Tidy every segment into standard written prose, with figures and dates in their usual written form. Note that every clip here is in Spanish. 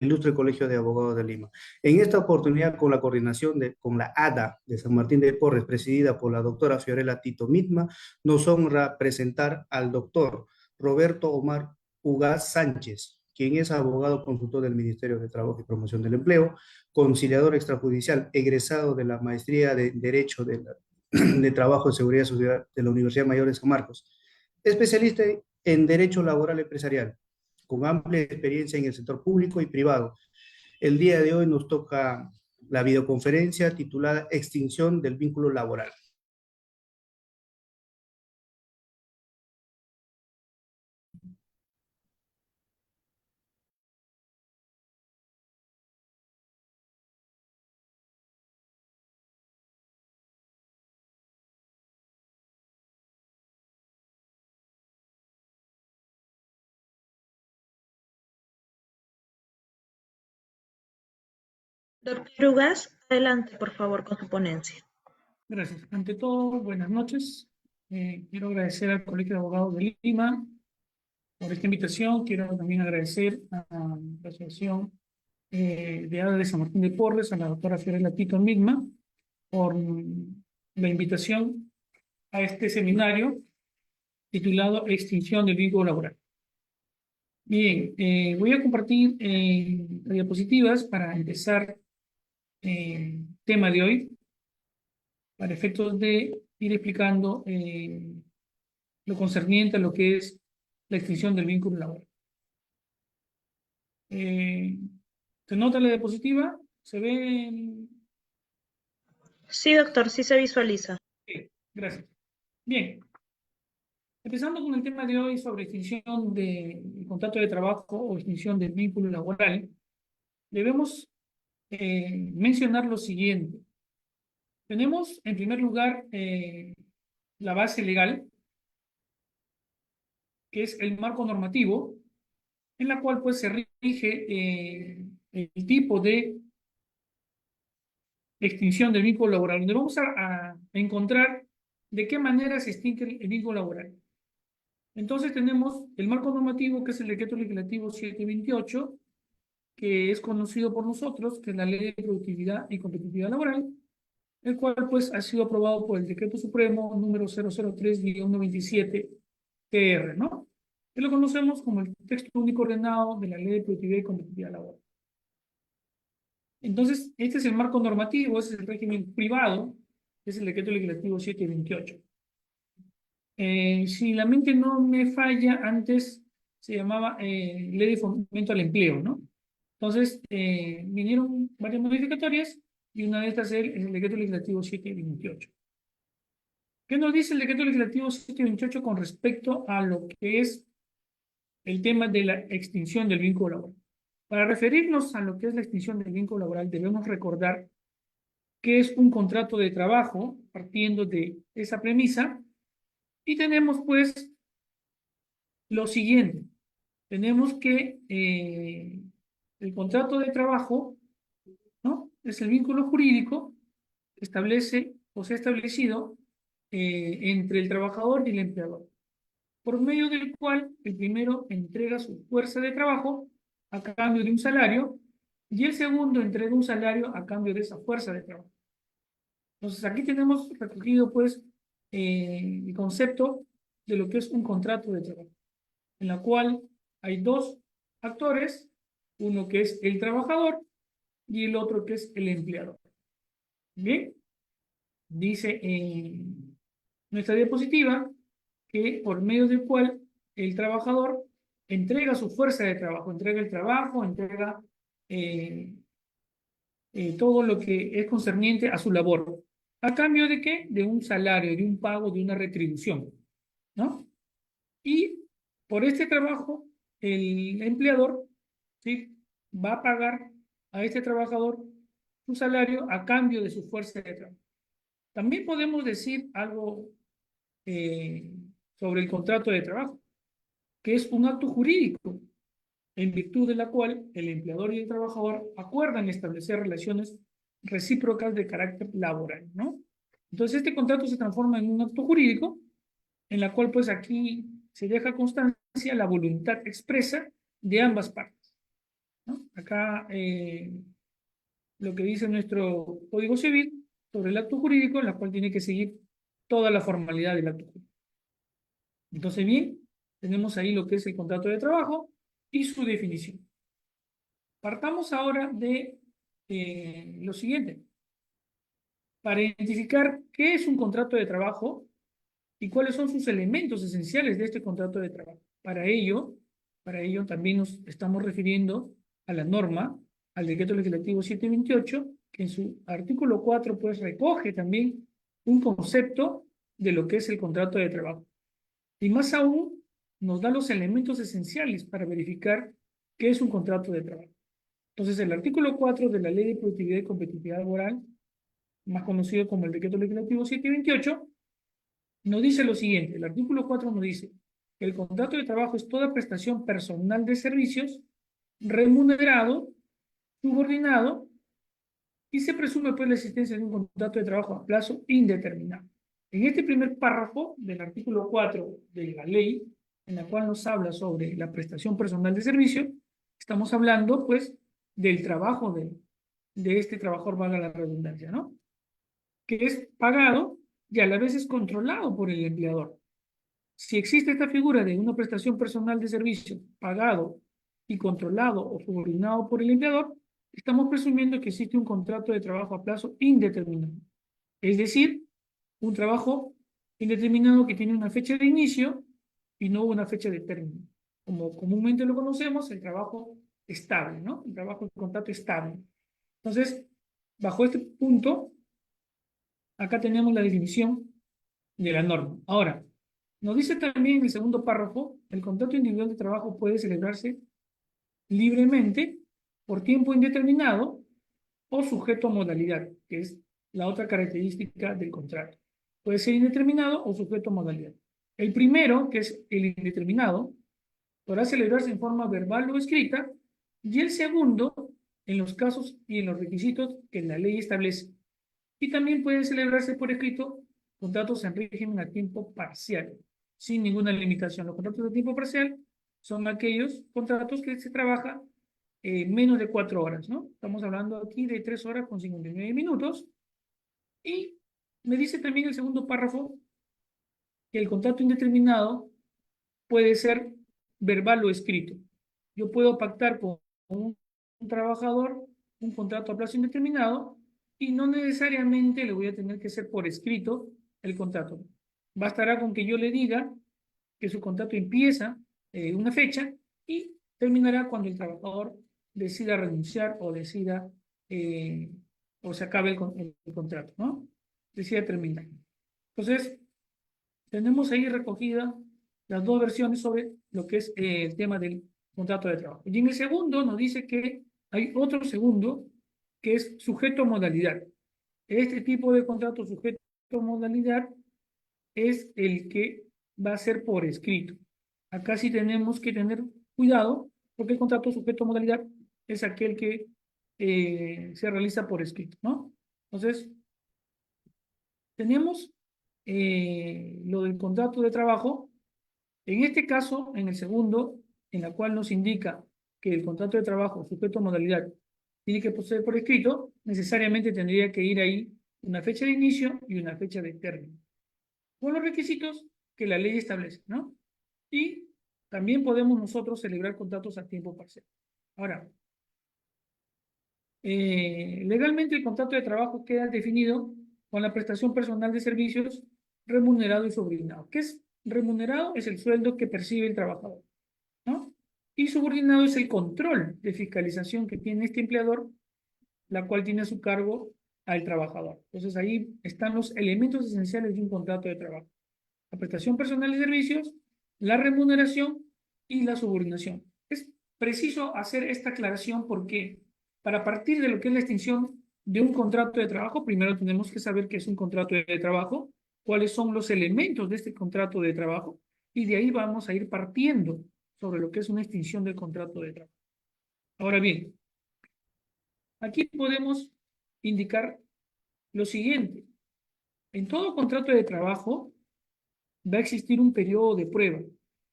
Ilustre Colegio de Abogados de Lima. En esta oportunidad, con la coordinación con la ADA de San Martín de Porres, presidida por la doctora Fiorella Tito Mitma, nos honra presentar al doctor Roberto Omar Ugaz Sánchez, quien es abogado consultor del Ministerio de Trabajo y Promoción del Empleo, conciliador extrajudicial, egresado de la Maestría de Derecho de Trabajo y Seguridad Social de la Universidad Mayor de San Marcos, especialista en Derecho Laboral Empresarial, con amplia experiencia en el sector público y privado. El día de hoy nos toca la videoconferencia titulada Extinción del vínculo laboral. Doctor Ugas, adelante, por favor, con su ponencia. Gracias. Ante todo, buenas noches. Quiero agradecer al Colegio de Abogados de Lima por esta invitación. Quiero también agradecer a la Asociación de ADA de San Martín de Porres, a la doctora Fiorella Tito Mitma, por la invitación a este seminario titulado Extinción del vínculo laboral. Bien, voy a compartir diapositivas para empezar el tema de hoy, para efectos de ir explicando lo concerniente a lo que es la extinción del vínculo laboral. ¿Se nota la diapositiva? ¿Se ve? Sí, doctor, sí se visualiza. Sí, gracias. Bien, empezando con el tema de hoy sobre extinción del contrato de trabajo o extinción del vínculo laboral, debemos mencionar lo siguiente. Tenemos, en primer lugar, la base legal, que es el marco normativo, en la cual pues se rige el tipo de extinción del vínculo laboral, donde vamos a encontrar de qué manera se extingue el vínculo laboral. Entonces tenemos el marco normativo, que es el Decreto Legislativo 728, que es conocido por nosotros, que es la Ley de Productividad y Competitividad Laboral, el cual pues ha sido aprobado por el Decreto Supremo número 003-197-TR, ¿no? Que lo conocemos como el texto único ordenado de la Ley de Productividad y Competitividad Laboral. Entonces, este es el marco normativo, ese es el régimen privado, que es el Decreto Legislativo 728. Si la mente no me falla, antes se llamaba Ley de Fomento al Empleo, ¿no? Entonces, vinieron varias modificatorias y una de estas es el Decreto Legislativo 728. ¿Qué nos dice el Decreto Legislativo 728 con respecto a lo que es el tema de la extinción del vínculo laboral? Para referirnos a lo que es la extinción del vínculo laboral, debemos recordar que es un contrato de trabajo, partiendo de esa premisa, y tenemos pues lo siguiente. Tenemos que el contrato de trabajo, ¿no?, es el vínculo jurídico que establece o se ha establecido entre el trabajador y el empleador, por medio del cual el primero entrega su fuerza de trabajo a cambio de un salario y el segundo entrega un salario a cambio de esa fuerza de trabajo. Entonces aquí tenemos recogido pues el concepto de lo que es un contrato de trabajo, en la cual hay dos actores, uno que es el trabajador y el otro que es el empleador. Bien, dice en nuestra diapositiva que por medio del cual el trabajador entrega su fuerza de trabajo, entrega el trabajo, entrega todo lo que es concerniente a su labor. ¿A cambio de qué? De un salario, de un pago, de una retribución, ¿no? Y por este trabajo, el empleador, ¿sí?, va a pagar a este trabajador su salario a cambio de su fuerza de trabajo. También podemos decir algo sobre el contrato de trabajo, que es un acto jurídico en virtud de la cual el empleador y el trabajador acuerdan establecer relaciones recíprocas de carácter laboral, ¿no? Entonces este contrato se transforma en un acto jurídico en la cual pues aquí se deja constancia la voluntad expresa de ambas partes. ¿no? Acá lo que dice nuestro Código Civil sobre el acto jurídico, en la cual tiene que seguir toda la formalidad del acto jurídico. Entonces, bien, tenemos ahí lo que es el contrato de trabajo y su definición. Partamos ahora de lo siguiente. Para identificar qué es un contrato de trabajo y cuáles son sus elementos esenciales de este contrato de trabajo. Para ello también nos estamos refiriendo a la norma, al decreto legislativo 728, que en su artículo 4 pues recoge también un concepto de lo que es el contrato de trabajo. Y más aún, nos da los elementos esenciales para verificar qué es un contrato de trabajo. Entonces, el artículo 4 de la Ley de Productividad y Competitividad Laboral, más conocido como el decreto legislativo 728, nos dice lo siguiente. El artículo 4 nos dice que el contrato de trabajo es toda prestación personal de servicios remunerado, subordinado, y se presume pues la existencia de un contrato de trabajo a plazo indeterminado. En este primer párrafo del artículo 4 de la ley, en la cual nos habla sobre la prestación personal de servicio, estamos hablando pues del trabajo de este trabajador, valga la redundancia, ¿no? Que es pagado y a la vez es controlado por el empleador. Si existe esta figura de una prestación personal de servicio pagado y controlado o subordinado por el empleador, estamos presumiendo que existe un contrato de trabajo a plazo indeterminado. Es decir, un trabajo indeterminado que tiene una fecha de inicio y no una fecha de término. Como comúnmente lo conocemos, el trabajo estable, ¿no? El trabajo de contrato estable. Entonces, bajo este punto, acá tenemos la definición de la norma. Ahora, nos dice también en el segundo párrafo, el contrato individual de trabajo puede celebrarse libremente, por tiempo indeterminado o sujeto a modalidad, que es la otra característica del contrato. Puede ser indeterminado o sujeto a modalidad. El primero, que es el indeterminado, podrá celebrarse en forma verbal o escrita, y el segundo, en los casos y en los requisitos que la ley establece. Y también puede celebrarse por escrito contratos en régimen a tiempo parcial, sin ninguna limitación. Los contratos de tiempo parcial son aquellos contratos que se trabaja menos de 4 horas, ¿no? Estamos hablando aquí de 3 horas con 59 minutos. Y me dice también el segundo párrafo que el contrato indeterminado puede ser verbal o escrito. Yo puedo pactar con un trabajador un contrato a plazo indeterminado y no necesariamente le voy a tener que hacer por escrito el contrato. Bastará con que yo le diga que su contrato empieza una fecha y terminará cuando el trabajador decida renunciar o decida o se acabe el contrato, ¿no? Decida terminar. Entonces, tenemos ahí recogida las dos versiones sobre lo que es el tema del contrato de trabajo. Y en el segundo nos dice que hay otro segundo que es sujeto a modalidad. Este tipo de contrato sujeto a modalidad es el que va a ser por escrito. Acá sí tenemos que tener cuidado porque el contrato sujeto a modalidad es aquel que se realiza por escrito, ¿no? Entonces, tenemos lo del contrato de trabajo. En este caso, en el segundo, en la cual nos indica que el contrato de trabajo sujeto a modalidad tiene que proceder por escrito, necesariamente tendría que ir ahí una fecha de inicio y una fecha de término, con los requisitos que la ley establece, ¿no? Y también podemos nosotros celebrar contratos a tiempo parcial. Ahora, legalmente el contrato de trabajo queda definido con la prestación personal de servicios remunerado y subordinado. ¿Qué es remunerado? Es el sueldo que percibe el trabajador, ¿no? Y subordinado es el control de fiscalización que tiene este empleador, la cual tiene a su cargo al trabajador. Entonces ahí están los elementos esenciales de un contrato de trabajo: la prestación personal de servicios, la remuneración y la subordinación. Es preciso hacer esta aclaración porque para partir de lo que es la extinción de un contrato de trabajo, primero tenemos que saber qué es un contrato de trabajo, cuáles son los elementos de este contrato de trabajo, y de ahí vamos a ir partiendo sobre lo que es una extinción del contrato de trabajo. Ahora bien, aquí podemos indicar lo siguiente. En todo contrato de trabajo va a existir un periodo de prueba.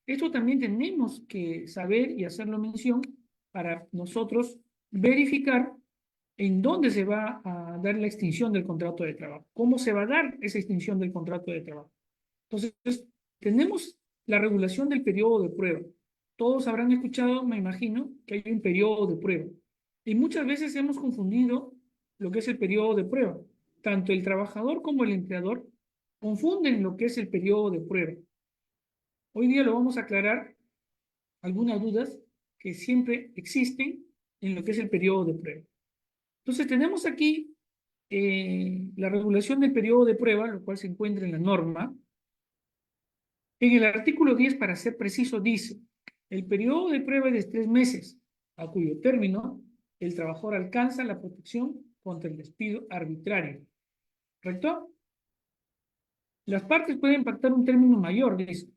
Esto también tenemos que saber y hacerlo mención para nosotros verificar en dónde se va a dar la extinción del contrato de trabajo, cómo se va a dar esa extinción del contrato de trabajo. Entonces, tenemos la regulación del periodo de prueba. Todos habrán escuchado, me imagino, que hay un periodo de prueba. Y muchas veces hemos confundido lo que es el periodo de prueba. Tanto el trabajador como el empleador confunden lo que es el periodo de prueba. Hoy día lo vamos a aclarar algunas dudas que siempre existen en lo que es el periodo de prueba. Entonces tenemos aquí la regulación del periodo de prueba, lo cual se encuentra en la norma. En el artículo 10, para ser preciso, dice: el periodo de prueba es de 3 meses, a cuyo término el trabajador alcanza la protección contra el despido arbitrario. ¿Correcto? Las partes pueden pactar un término mayor, dice,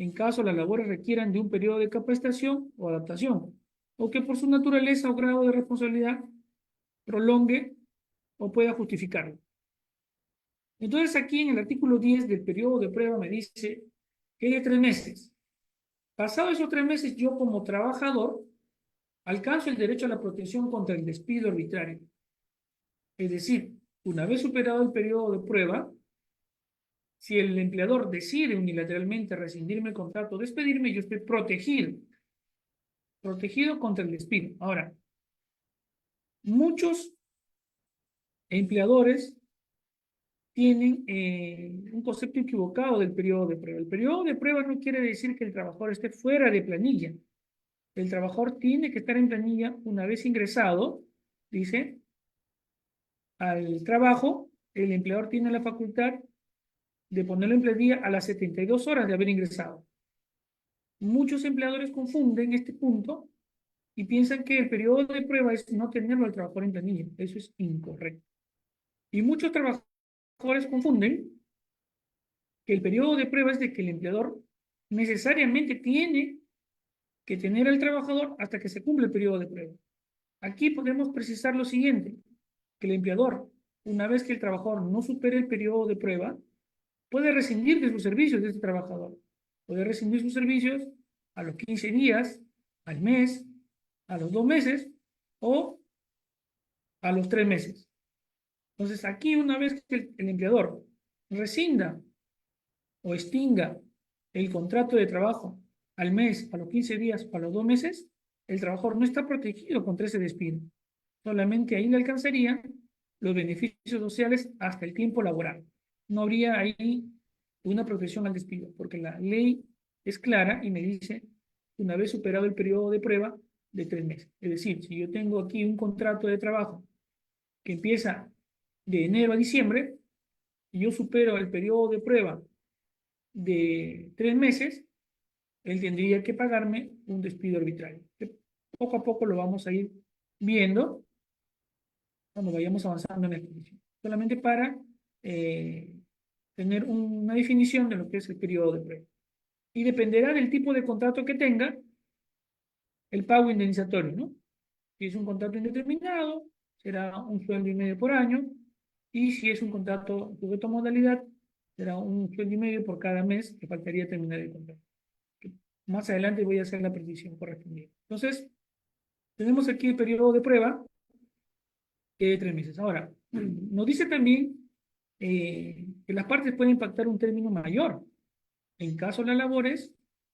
en caso las labores requieran de un periodo de capacitación o adaptación, o que por su naturaleza o grado de responsabilidad prolongue o pueda justificarlo. Entonces aquí en el artículo 10 del periodo de prueba me dice que es de 3 meses. Pasados esos 3 meses, yo como trabajador alcanzo el derecho a la protección contra el despido arbitrario. Es decir, una vez superado el periodo de prueba, si el empleador decide unilateralmente rescindirme el contrato o despedirme, yo estoy protegido contra el despido. Ahora, muchos empleadores tienen un concepto equivocado del periodo de prueba. El periodo de prueba no quiere decir que el trabajador esté fuera de planilla. El trabajador tiene que estar en planilla una vez ingresado, dice, al trabajo. El empleador tiene la facultad de ponerlo en planilla a las 72 horas de haber ingresado. Muchos empleadores confunden este punto y piensan que el periodo de prueba es no tenerlo al trabajador en planilla. Eso es incorrecto. Y muchos trabajadores confunden que el periodo de prueba es de que el empleador necesariamente tiene que tener al trabajador hasta que se cumpla el periodo de prueba. Aquí podemos precisar lo siguiente, que el empleador, una vez que el trabajador no supere el periodo de prueba, puede rescindir de sus servicios de este trabajador. Puede rescindir sus servicios a los 15 días, al mes, a los 2 meses o a los 3 meses. Entonces, aquí una vez que el empleador rescinda o extinga el contrato de trabajo al mes, a los 15 días o a los 2 meses, el trabajador no está protegido contra ese despido. Solamente ahí le alcanzarían los beneficios sociales hasta el tiempo laboral. No habría ahí una protección al despido, porque la ley es clara y me dice, una vez superado el periodo de prueba, de 3 meses. Es decir, si yo tengo aquí un contrato de trabajo que empieza de enero a diciembre, y yo supero el periodo de prueba de 3 meses, él tendría que pagarme un despido arbitrario. Poco a poco lo vamos a ir viendo cuando vayamos avanzando en la exposición. Solamente para tener una definición de lo que es el periodo de prueba. Y dependerá del tipo de contrato que tenga el pago indemnizatorio, ¿no? Si es un contrato indeterminado, será 1,5 sueldos por año, y si es un contrato sujeto a modalidad, será 1,5 sueldos por cada mes que faltaría terminar el contrato. Más adelante voy a hacer la precisión correspondiente. Entonces, tenemos aquí el periodo de prueba de 3 meses. Ahora, nos dice también que las partes pueden pactar un término mayor en caso las labores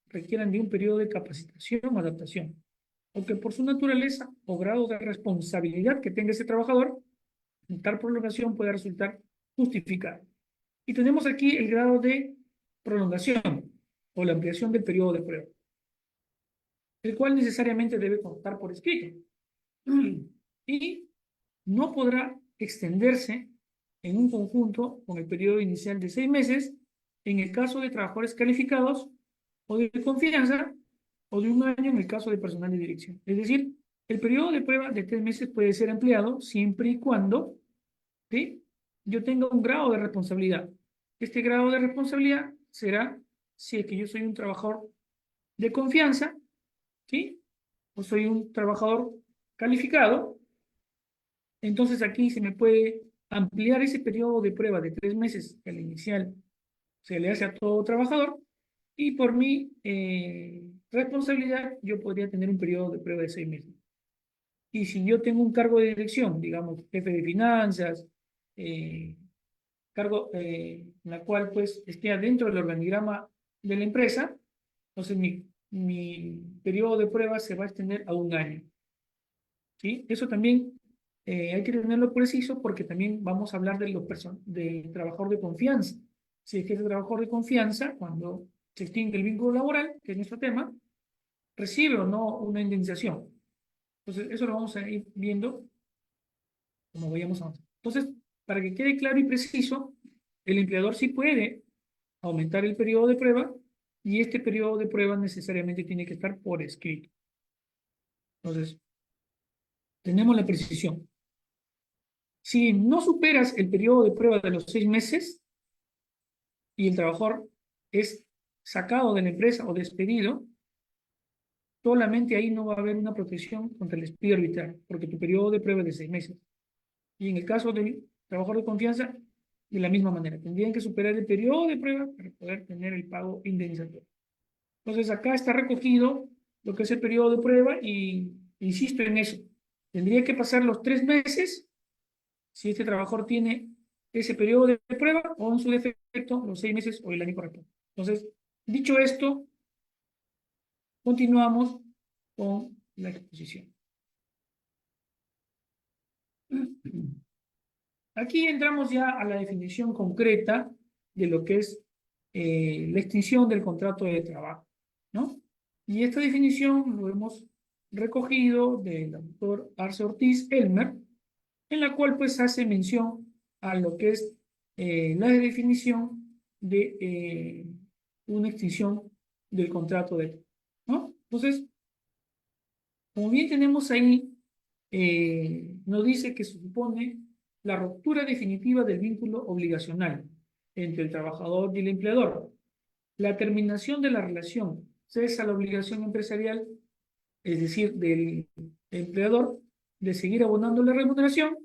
requieran de un periodo de capacitación o adaptación, o que por su naturaleza o grado de responsabilidad que tenga ese trabajador, tal prolongación puede resultar justificada. Y tenemos aquí el grado de prolongación o la ampliación del periodo de prueba, el cual necesariamente debe constar por escrito y no podrá extenderse en un conjunto con el periodo inicial de 6 meses en el caso de trabajadores calificados o de confianza, o de 1 año en el caso de personal de dirección. Es decir, el periodo de prueba de 3 meses puede ser ampliado siempre y cuando, ¿sí?, yo tenga un grado de responsabilidad. Este grado de responsabilidad será si es que yo soy un trabajador de confianza, ¿sí?, o soy un trabajador calificado. Entonces aquí se me puede ampliar ese periodo de prueba de 3 meses que al inicial se le hace a todo trabajador, y por mi responsabilidad yo podría tener un periodo de prueba de 6 meses. Y si yo tengo un cargo de dirección, digamos, jefe de finanzas, cargo en la cual pues esté adentro del organigrama de la empresa, entonces mi periodo de prueba se va a extender a 1 año. ¿Sí? Eso también hay que tenerlo preciso porque también vamos a hablar de del trabajador de confianza. Si es que ese trabajador de confianza, cuando se extingue el vínculo laboral, que es nuestro tema, recibe o no una indemnización. Entonces, eso lo vamos a ir viendo como vayamos avanzando. Entonces, para que quede claro y preciso, el empleador sí puede aumentar el periodo de prueba y este periodo de prueba necesariamente tiene que estar por escrito. Entonces, tenemos la precisión. Si no superas el periodo de prueba de los 6 meses y el trabajador es sacado de la empresa o despedido, solamente ahí no va a haber una protección contra el despido arbitral, porque tu periodo de prueba es de 6 meses. Y en el caso del trabajador de confianza, de la misma manera, tendrían que superar el periodo de prueba para poder tener el pago indemnizatorio. Entonces acá está recogido lo que es el periodo de prueba y insisto en eso. Tendría que pasar los 3 meses si este trabajador tiene ese periodo de prueba o en su defecto los 6 meses o el año correcto. Entonces, dicho esto, continuamos con la exposición. Aquí entramos ya a la definición concreta de lo que es la extinción del contrato de trabajo, ¿no? Y esta definición lo hemos recogido del doctor Arce Ortiz Elmer, en la cual pues hace mención a lo que es la definición de una extinción del contrato de trabajo, ¿no? Entonces, como bien tenemos ahí, nos dice que se supone la ruptura definitiva del vínculo obligacional entre el trabajador y el empleador, la terminación de la relación, cesa la obligación empresarial, es decir, del empleador, de seguir abonando la remuneración,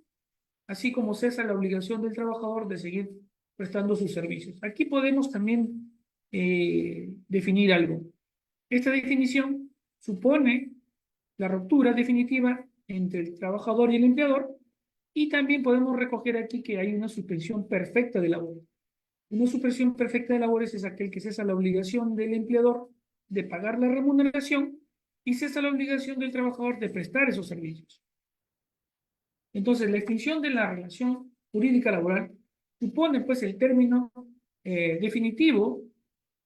así como cesa la obligación del trabajador de seguir prestando sus servicios. Aquí podemos también definir algo. Esta definición supone la ruptura definitiva entre el trabajador y el empleador y también podemos recoger aquí que hay una suspensión perfecta de labores. Una suspensión perfecta de labores es aquel que cesa la obligación del empleador de pagar la remuneración y cesa la obligación del trabajador de prestar esos servicios. Entonces, la extinción de la relación jurídica laboral supone pues el término definitivo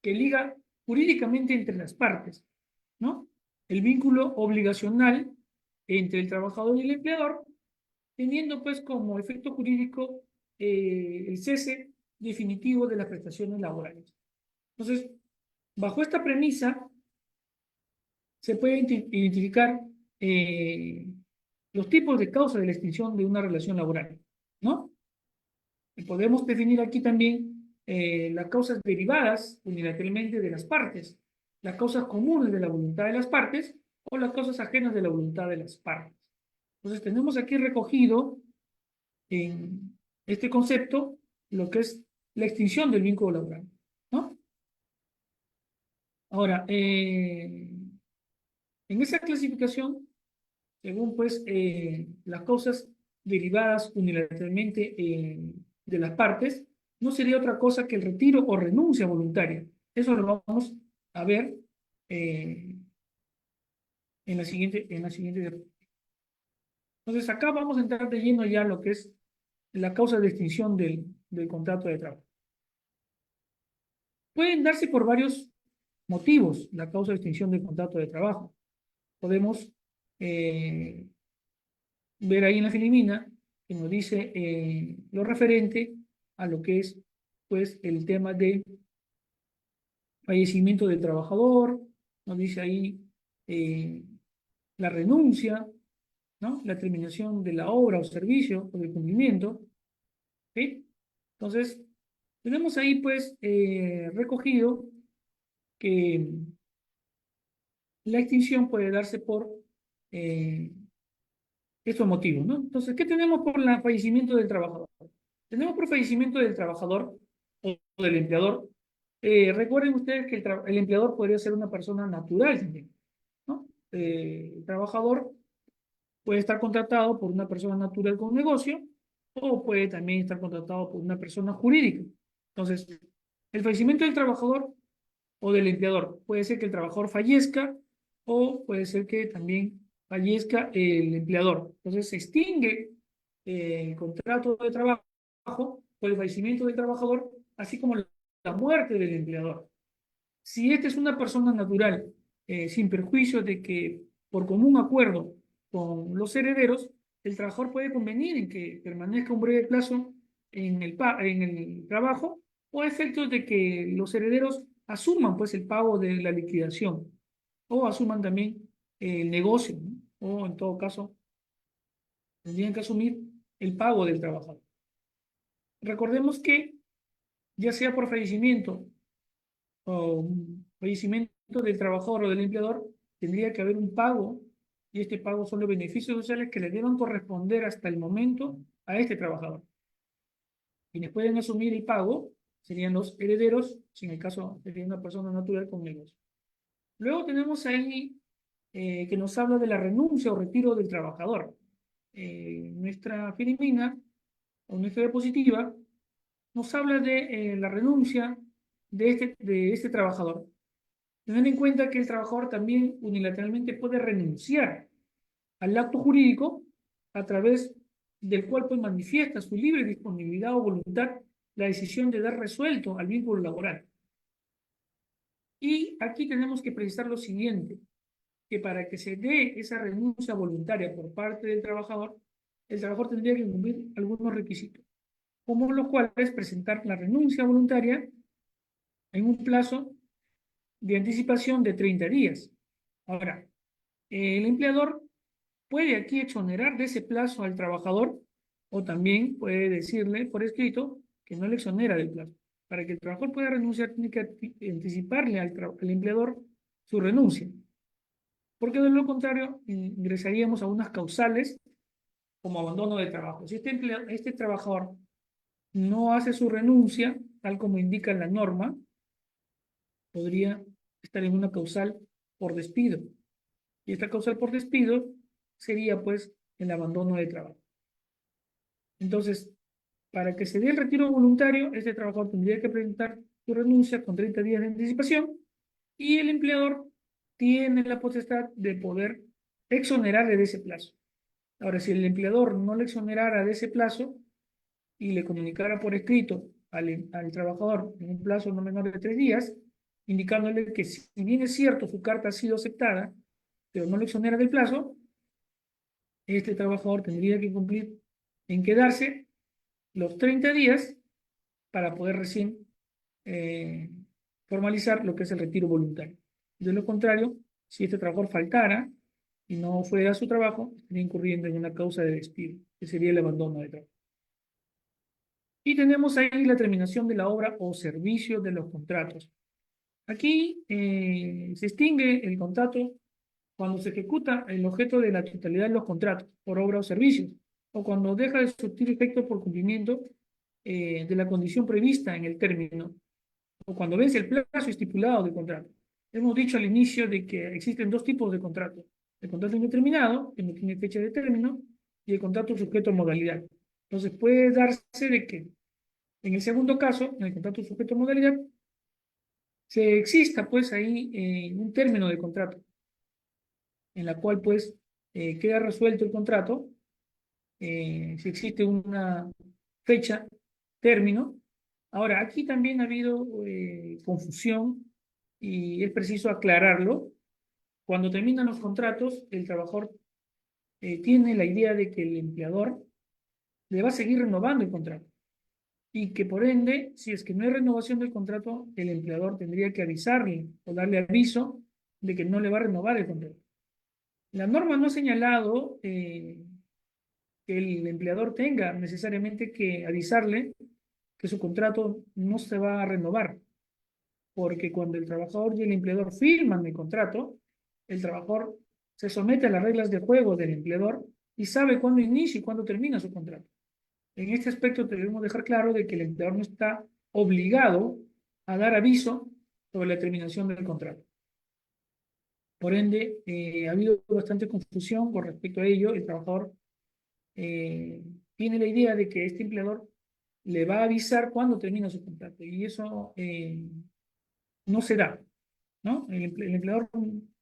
que liga jurídicamente entre las partes, ¿no? El vínculo obligacional entre el trabajador y el empleador, teniendo pues como efecto jurídico el cese definitivo de las prestaciones laborales. Entonces, bajo esta premisa, se puede identificar los tipos de causa de la extinción de una relación laboral, ¿no? Y podemos definir aquí también las causas derivadas unilateralmente de las partes, las causas comunes de la voluntad de las partes o las causas ajenas de la voluntad de las partes. Entonces tenemos aquí recogido en este concepto lo que es la extinción del vínculo laboral, ¿no? Ahora, en esa clasificación, según pues las causas derivadas unilateralmente de las partes, no sería otra cosa que el retiro o renuncia voluntaria. Eso lo vamos a ver en la siguiente. Entonces acá vamos a entrar de lleno ya lo que es la causa de extinción del contrato de trabajo. Pueden darse por varios motivos la causa de extinción del contrato de trabajo. Podemos ver ahí en la filimina que nos dice lo referente a lo que es pues el tema del fallecimiento del trabajador, nos dice ahí la renuncia, ¿no? La terminación de la obra o servicio o del cumplimiento, ¿sí? Entonces, tenemos ahí pues recogido que la extinción puede darse por estos motivos, ¿no? Entonces, ¿qué tenemos por el fallecimiento del trabajador? Tenemos por fallecimiento del trabajador o del empleador Recuerden ustedes que el empleador podría ser una persona natural también, ¿no? El trabajador puede estar contratado por una persona natural con negocio o puede también estar contratado por una persona jurídica. Entonces, el fallecimiento del trabajador o del empleador puede ser que el trabajador fallezca o puede ser que también fallezca el empleador. Entonces, se extingue el contrato de trabajo por el fallecimiento del trabajador, así como la muerte del empleador. Si esta es una persona natural, sin perjuicio de que por común acuerdo con los herederos, el trabajador puede convenir en que permanezca un breve plazo en el trabajo o a efectos de que los herederos asuman pues el pago de la liquidación o asuman también el negocio, ¿no? O en todo caso tendrían que asumir el pago del trabajador. Recordemos que ya sea por fallecimiento o un fallecimiento del trabajador o del empleador, tendría que haber un pago y este pago son los beneficios sociales que le deban corresponder hasta el momento a este trabajador. Quienes pueden asumir el pago serían los herederos, si en el caso sería una persona natural con negocio. Luego tenemos ahí que nos habla de la renuncia o retiro del trabajador. Nuestra Filipina, o nuestra diapositiva, nos habla de la renuncia de este trabajador. Tener en cuenta que el trabajador también unilateralmente puede renunciar al acto jurídico a través del cual pues manifiesta su libre disponibilidad o voluntad la decisión de dar resuelto al vínculo laboral. Y aquí tenemos que precisar lo siguiente, que para que se dé esa renuncia voluntaria por parte del trabajador, el trabajador tendría que cumplir algunos requisitos, como los cuales presentar la renuncia voluntaria en un plazo de anticipación de 30 días. Ahora, el empleador puede aquí exonerar de ese plazo al trabajador o también puede decirle por escrito que no le exonera del plazo. Para que el trabajador pueda renunciar, tiene que anticiparle al empleador su renuncia. Porque de lo contrario, ingresaríamos a unas causales como abandono de trabajo. Si este trabajador no hace su renuncia, tal como indica la norma, podría estar en una causal por despido. Y esta causal por despido sería pues el abandono de trabajo. Entonces, para que se dé el retiro voluntario, este trabajador tendría que presentar su renuncia con 30 días de anticipación y el empleador tiene la potestad de poder exonerarle de ese plazo. Ahora, si el empleador no le exonerara de ese plazo y le comunicara por escrito al trabajador en un plazo no menor de 3 días, indicándole que si bien es cierto su carta ha sido aceptada, pero no lo exonera del plazo, este trabajador tendría que cumplir en quedarse los 30 días para poder recién formalizar lo que es el retiro voluntario. De lo contrario, si este trabajador faltara y no fue a su trabajo, estaría incurriendo en una causa de despido, que sería el abandono de trabajo. Y tenemos ahí la terminación de la obra o servicio de los contratos. Aquí se extingue el contrato cuando se ejecuta el objeto de la totalidad de los contratos por obra o servicios, o cuando deja de surtir efecto por cumplimiento de la condición prevista en el término, o cuando vence el plazo estipulado del contrato. Hemos dicho al inicio de que existen dos tipos de contratos: el contrato indeterminado, que no tiene fecha de término, y el contrato sujeto a modalidad. Entonces puede darse de que en el segundo caso, en el contrato sujeto a modalidad, se exista pues ahí un término de contrato, en la cual pues queda resuelto el contrato, si existe una fecha, término. Ahora, aquí también ha habido confusión y es preciso aclararlo. Cuando terminan los contratos, el trabajador tiene la idea de que el empleador le va a seguir renovando el contrato y que por ende, si es que no hay renovación del contrato, el empleador tendría que avisarle o darle aviso de que no le va a renovar el contrato. La norma no ha señalado que el empleador tenga necesariamente que avisarle que su contrato no se va a renovar, porque cuando el trabajador y el empleador firman el contrato, el trabajador se somete a las reglas de juego del empleador y sabe cuándo inicia y cuándo termina su contrato. En este aspecto debemos dejar claro de que el empleador no está obligado a dar aviso sobre la terminación del contrato. Por ende, ha habido bastante confusión con respecto a ello. El trabajador tiene la idea de que este empleador le va a avisar cuando termina su contrato, y eso no se da, ¿no? El empleador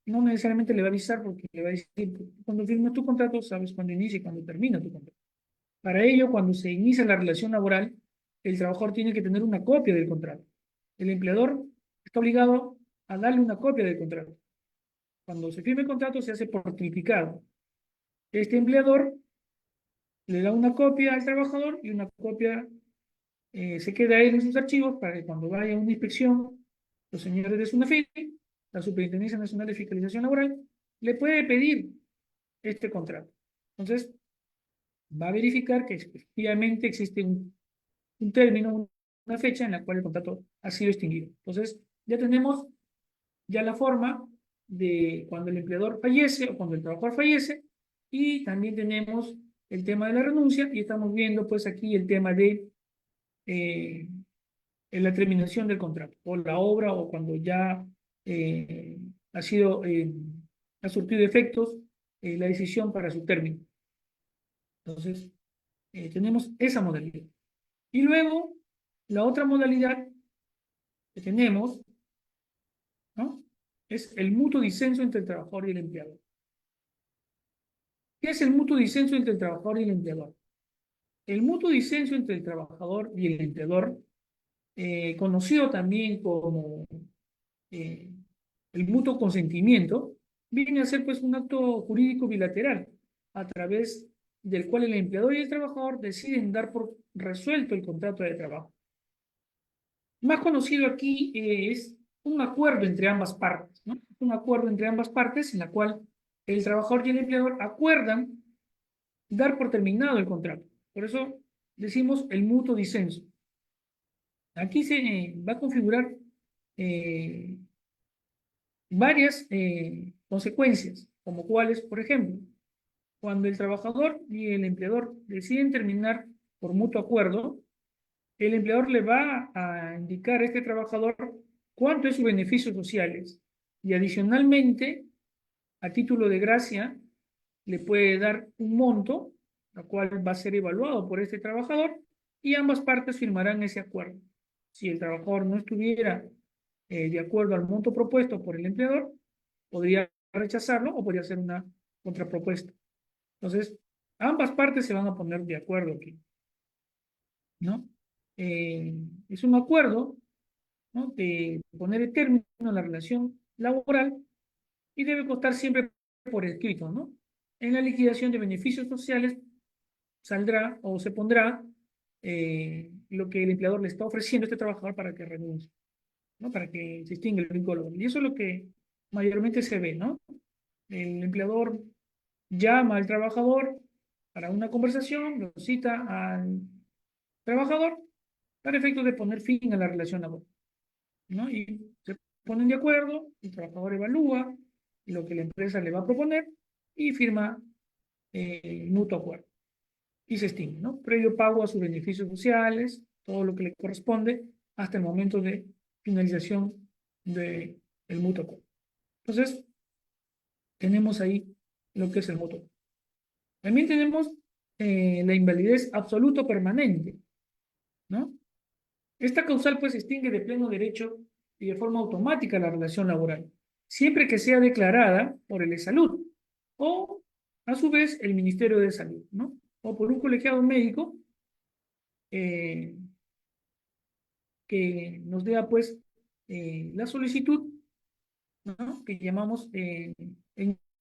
no necesariamente le va a avisar, porque le va a decir, cuando firmes tu contrato, sabes cuándo inicia y cuándo termina tu contrato. Para ello, cuando se inicia la relación laboral, el trabajador tiene que tener una copia del contrato. El empleador está obligado a darle una copia del contrato. Cuando se firma el contrato, se hace por tipificado. Este empleador le da una copia al trabajador, y una copia se queda ahí en sus archivos para que cuando vaya a una inspección, los señores de SUNAFIL, la Superintendencia Nacional de Fiscalización Laboral, le puede pedir este contrato. Entonces, va a verificar que efectivamente existe un término, una fecha en la cual el contrato ha sido extinguido. Entonces, ya tenemos la forma de cuando el empleador fallece o cuando el trabajador fallece, y también tenemos el tema de la renuncia, y estamos viendo pues aquí el tema de en la terminación del contrato, o la obra, o cuando ya ha sido, ha surtido efectos la decisión para su término. Entonces, tenemos esa modalidad. Y luego, la otra modalidad que tenemos, ¿no?, es el mutuo disenso entre el trabajador y el empleador. ¿Qué es el mutuo disenso entre el trabajador y el empleador? El mutuo disenso entre el trabajador y el empleador, conocido también como eh, el mutuo consentimiento, viene a ser pues un acto jurídico bilateral, a través del cual el empleador y el trabajador deciden dar por resuelto el contrato de trabajo. Más conocido aquí es un acuerdo entre ambas partes, ¿no? Un acuerdo entre ambas partes en la cual el trabajador y el empleador acuerdan dar por terminado el contrato. Por eso decimos el mutuo disenso. Aquí se va a configurar varias consecuencias, como cuáles, por ejemplo, cuando el trabajador y el empleador deciden terminar por mutuo acuerdo, el empleador le va a indicar a este trabajador cuánto es sus beneficios sociales, y adicionalmente, a título de gracia, le puede dar un monto, la cual va a ser evaluado por este trabajador, y ambas partes firmarán ese acuerdo. Si el trabajador no estuviera de acuerdo al monto propuesto por el empleador, podría rechazarlo o podría hacer una contrapropuesta. Entonces, ambas partes se van a poner de acuerdo aquí, ¿no? Es un acuerdo, ¿no?, de poner el término a la relación laboral, y debe constar siempre por escrito, ¿no? En la liquidación de beneficios sociales saldrá o se pondrá lo que el empleador le está ofreciendo a este trabajador para que renuncie, ¿no?, para que se extinga el vínculo laboral. Y eso es lo que mayormente se ve, ¿no? El empleador llama al trabajador para una conversación, lo cita al trabajador para efectos de poner fin a la relación laboral, ¿no? Y se ponen de acuerdo, el trabajador evalúa lo que la empresa le va a proponer y firma el mutuo acuerdo, y se extingue, ¿no? Previo pago a sus beneficios sociales, todo lo que le corresponde hasta el momento de finalización del mutuo acuerdo. Entonces, tenemos ahí lo que es el mutuo. También tenemos la invalidez absoluta permanente, ¿no? Esta causal pues extingue de pleno derecho y de forma automática la relación laboral, siempre que sea declarada por el Salud, o a su vez el Ministerio de Salud, ¿no?, o por un colegiado médico que nos dé pues la solicitud, ¿no?, que llamamos en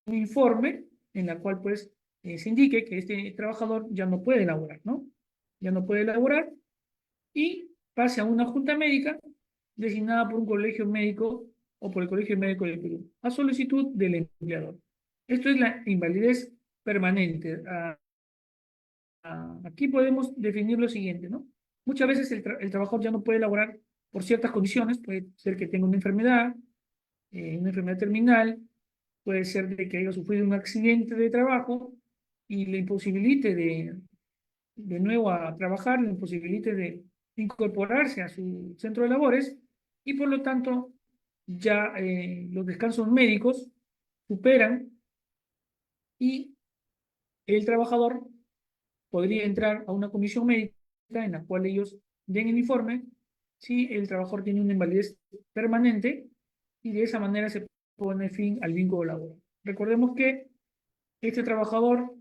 un informe, en la cual pues se indique que este trabajador ya no puede laborar, ¿no? Ya no puede laborar, y pase a una junta médica designada por un colegio médico o por el Colegio Médico del Perú, a solicitud del empleador. Esto es la invalidez permanente. Aquí podemos definir lo siguiente, ¿no? Muchas veces el trabajador ya no puede laborar por ciertas condiciones. Puede ser que tenga una enfermedad terminal, puede ser de que haya sufrido un accidente de trabajo y le imposibilite de nuevo a trabajar, le imposibilite de incorporarse a su centro de labores, y por lo tanto ya los descansos médicos superan y el trabajador podría entrar a una comisión médica en la cual ellos den el informe si el trabajador tiene una invalidez permanente y de esa manera se pone fin al vínculo laboral. Recordemos que este trabajador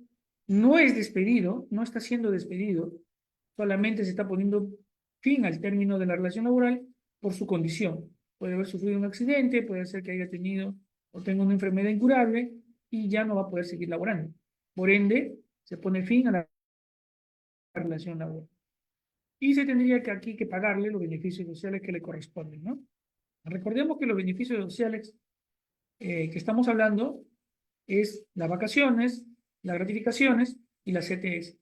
no es despedido, no está siendo despedido, solamente se está poniendo fin al término de la relación laboral por su condición. Puede haber sufrido un accidente, puede ser que haya tenido o tenga una enfermedad incurable y ya no va a poder seguir laborando. Por ende, se pone fin a la relación laboral. Y se tendría que aquí que pagarle los beneficios sociales que le corresponden, ¿no? Recordemos que los beneficios sociales que estamos hablando es las vacaciones, las gratificaciones y las CTS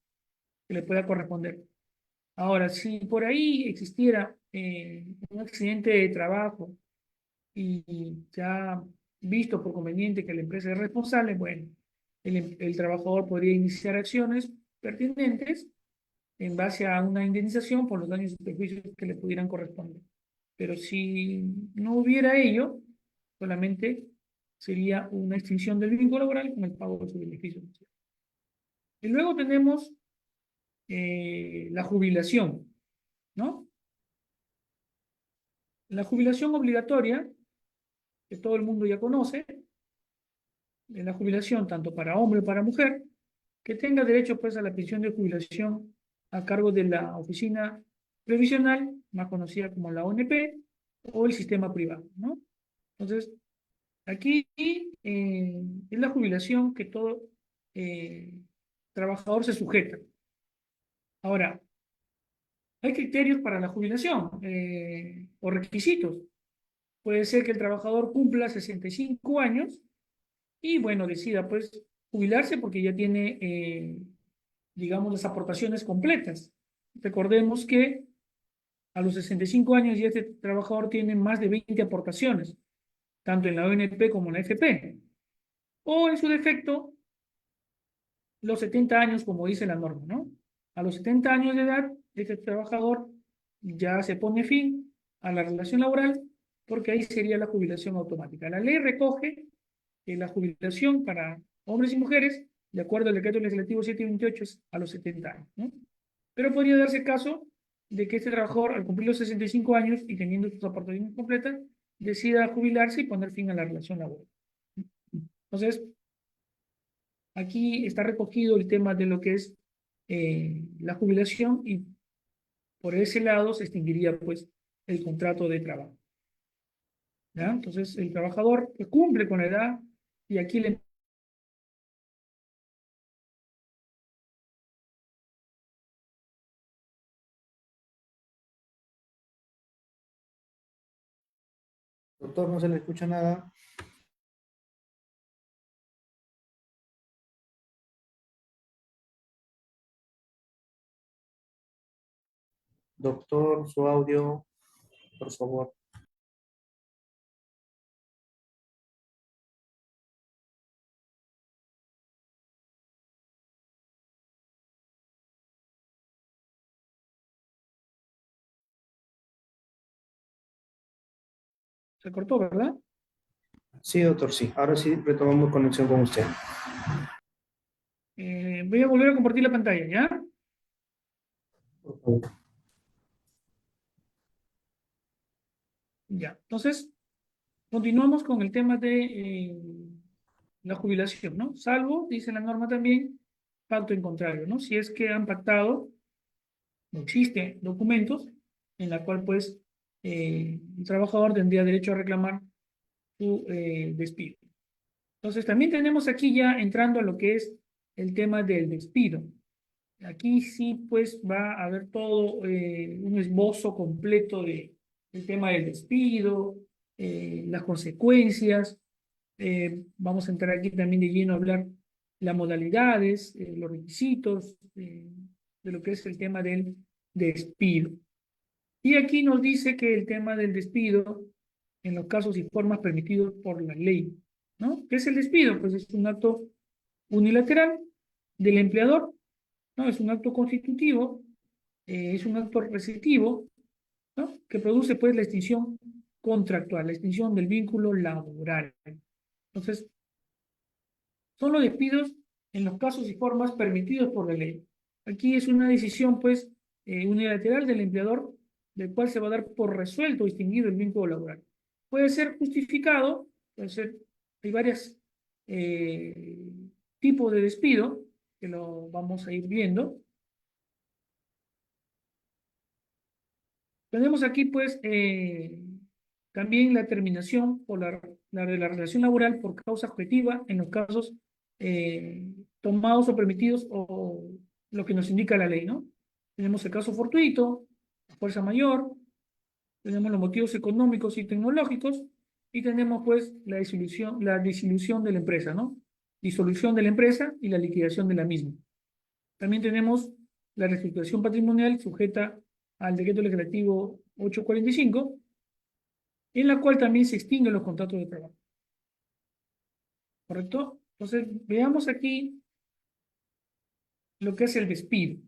que le pueda corresponder. Ahora, si por ahí existiera un accidente de trabajo y se ha visto por conveniente que la empresa es responsable, bueno, el trabajador podría iniciar acciones pertinentes en base a una indemnización por los daños y perjuicios que le pudieran corresponder. Pero si no hubiera ello, solamente sería una extinción del vínculo laboral con el pago de su beneficio social. Y luego tenemos la jubilación, ¿no? La jubilación obligatoria, que todo el mundo ya conoce, es la jubilación tanto para hombre como para mujer, que tenga derecho pues a la pensión de jubilación a cargo de la oficina previsional, más conocida como la ONP, o el sistema privado, ¿no? Entonces, aquí es la jubilación que todo trabajador se sujeta. Ahora, hay criterios para la jubilación o requisitos. Puede ser que el trabajador cumpla 65 años y, bueno, decida pues jubilarse porque ya tiene, digamos, las aportaciones completas. Recordemos que a los 65 años ya este trabajador tiene más de 20 aportaciones, tanto en la ONP como en la FP. O en su defecto, los 70 años, como dice la norma, ¿no? A los 70 años de edad, este trabajador ya se pone fin a la relación laboral porque ahí sería la jubilación automática. La ley recoge que la jubilación para hombres y mujeres, de acuerdo al decreto legislativo 728, es a los 70 años, ¿no? Pero podría darse caso de que este trabajador, al cumplir los 65 años y teniendo sus aportaciones completas, decida jubilarse y poner fin a la relación laboral. Entonces, aquí está recogido el tema de lo que es la jubilación y por ese lado se extinguiría pues el contrato de trabajo. ¿Ya? Entonces, el trabajador que cumple con la edad y aquí le... Doctor, no se le escucha nada. Doctor, su audio, por favor. Se cortó, ¿verdad? Sí, doctor, sí. Ahora sí retomamos conexión con usted. Voy a volver a compartir la pantalla, ¿ya? Por favor. Ya. Entonces, continuamos con el tema de la jubilación, ¿no? Salvo, dice la norma también, pacto en contrario, ¿no? Si es que han pactado, no existen documentos en la cual, pues, el trabajador tendría derecho a reclamar su despido. Entonces, también tenemos aquí ya entrando a lo que es el tema del despido. Aquí sí, pues, va a haber todo un esbozo completo del tema del despido, las consecuencias. Vamos a entrar aquí también de lleno a hablar las modalidades, los requisitos de lo que es el tema del despido. Y aquí nos dice que el tema del despido, en los casos y formas permitidos por la ley, ¿no? ¿Qué es el despido? Pues es un acto unilateral del empleador, ¿no? Es un acto constitutivo, es un acto receptivo, ¿no? Que produce pues la extinción contractual, la extinción del vínculo laboral. Entonces, son los despidos en los casos y formas permitidos por la ley. Aquí es una decisión, pues, unilateral del empleador, del cual se va a dar por resuelto o extinguido el vínculo laboral. Puede ser justificado, puede ser, hay varios tipos de despido, que lo vamos a ir viendo. Tenemos aquí, pues, también la terminación o de la relación laboral por causa objetiva en los casos tomados o permitidos o lo que nos indica la ley, ¿no? Tenemos el caso fortuito, fuerza mayor, tenemos los motivos económicos y tecnológicos y tenemos, pues, la disolución de la empresa, ¿no? Disolución de la empresa y la liquidación de la misma. También tenemos la reestructuración patrimonial sujeta al decreto legislativo 845, en la cual también se extinguen los contratos de trabajo. ¿Correcto? Entonces, veamos aquí lo que es el despido,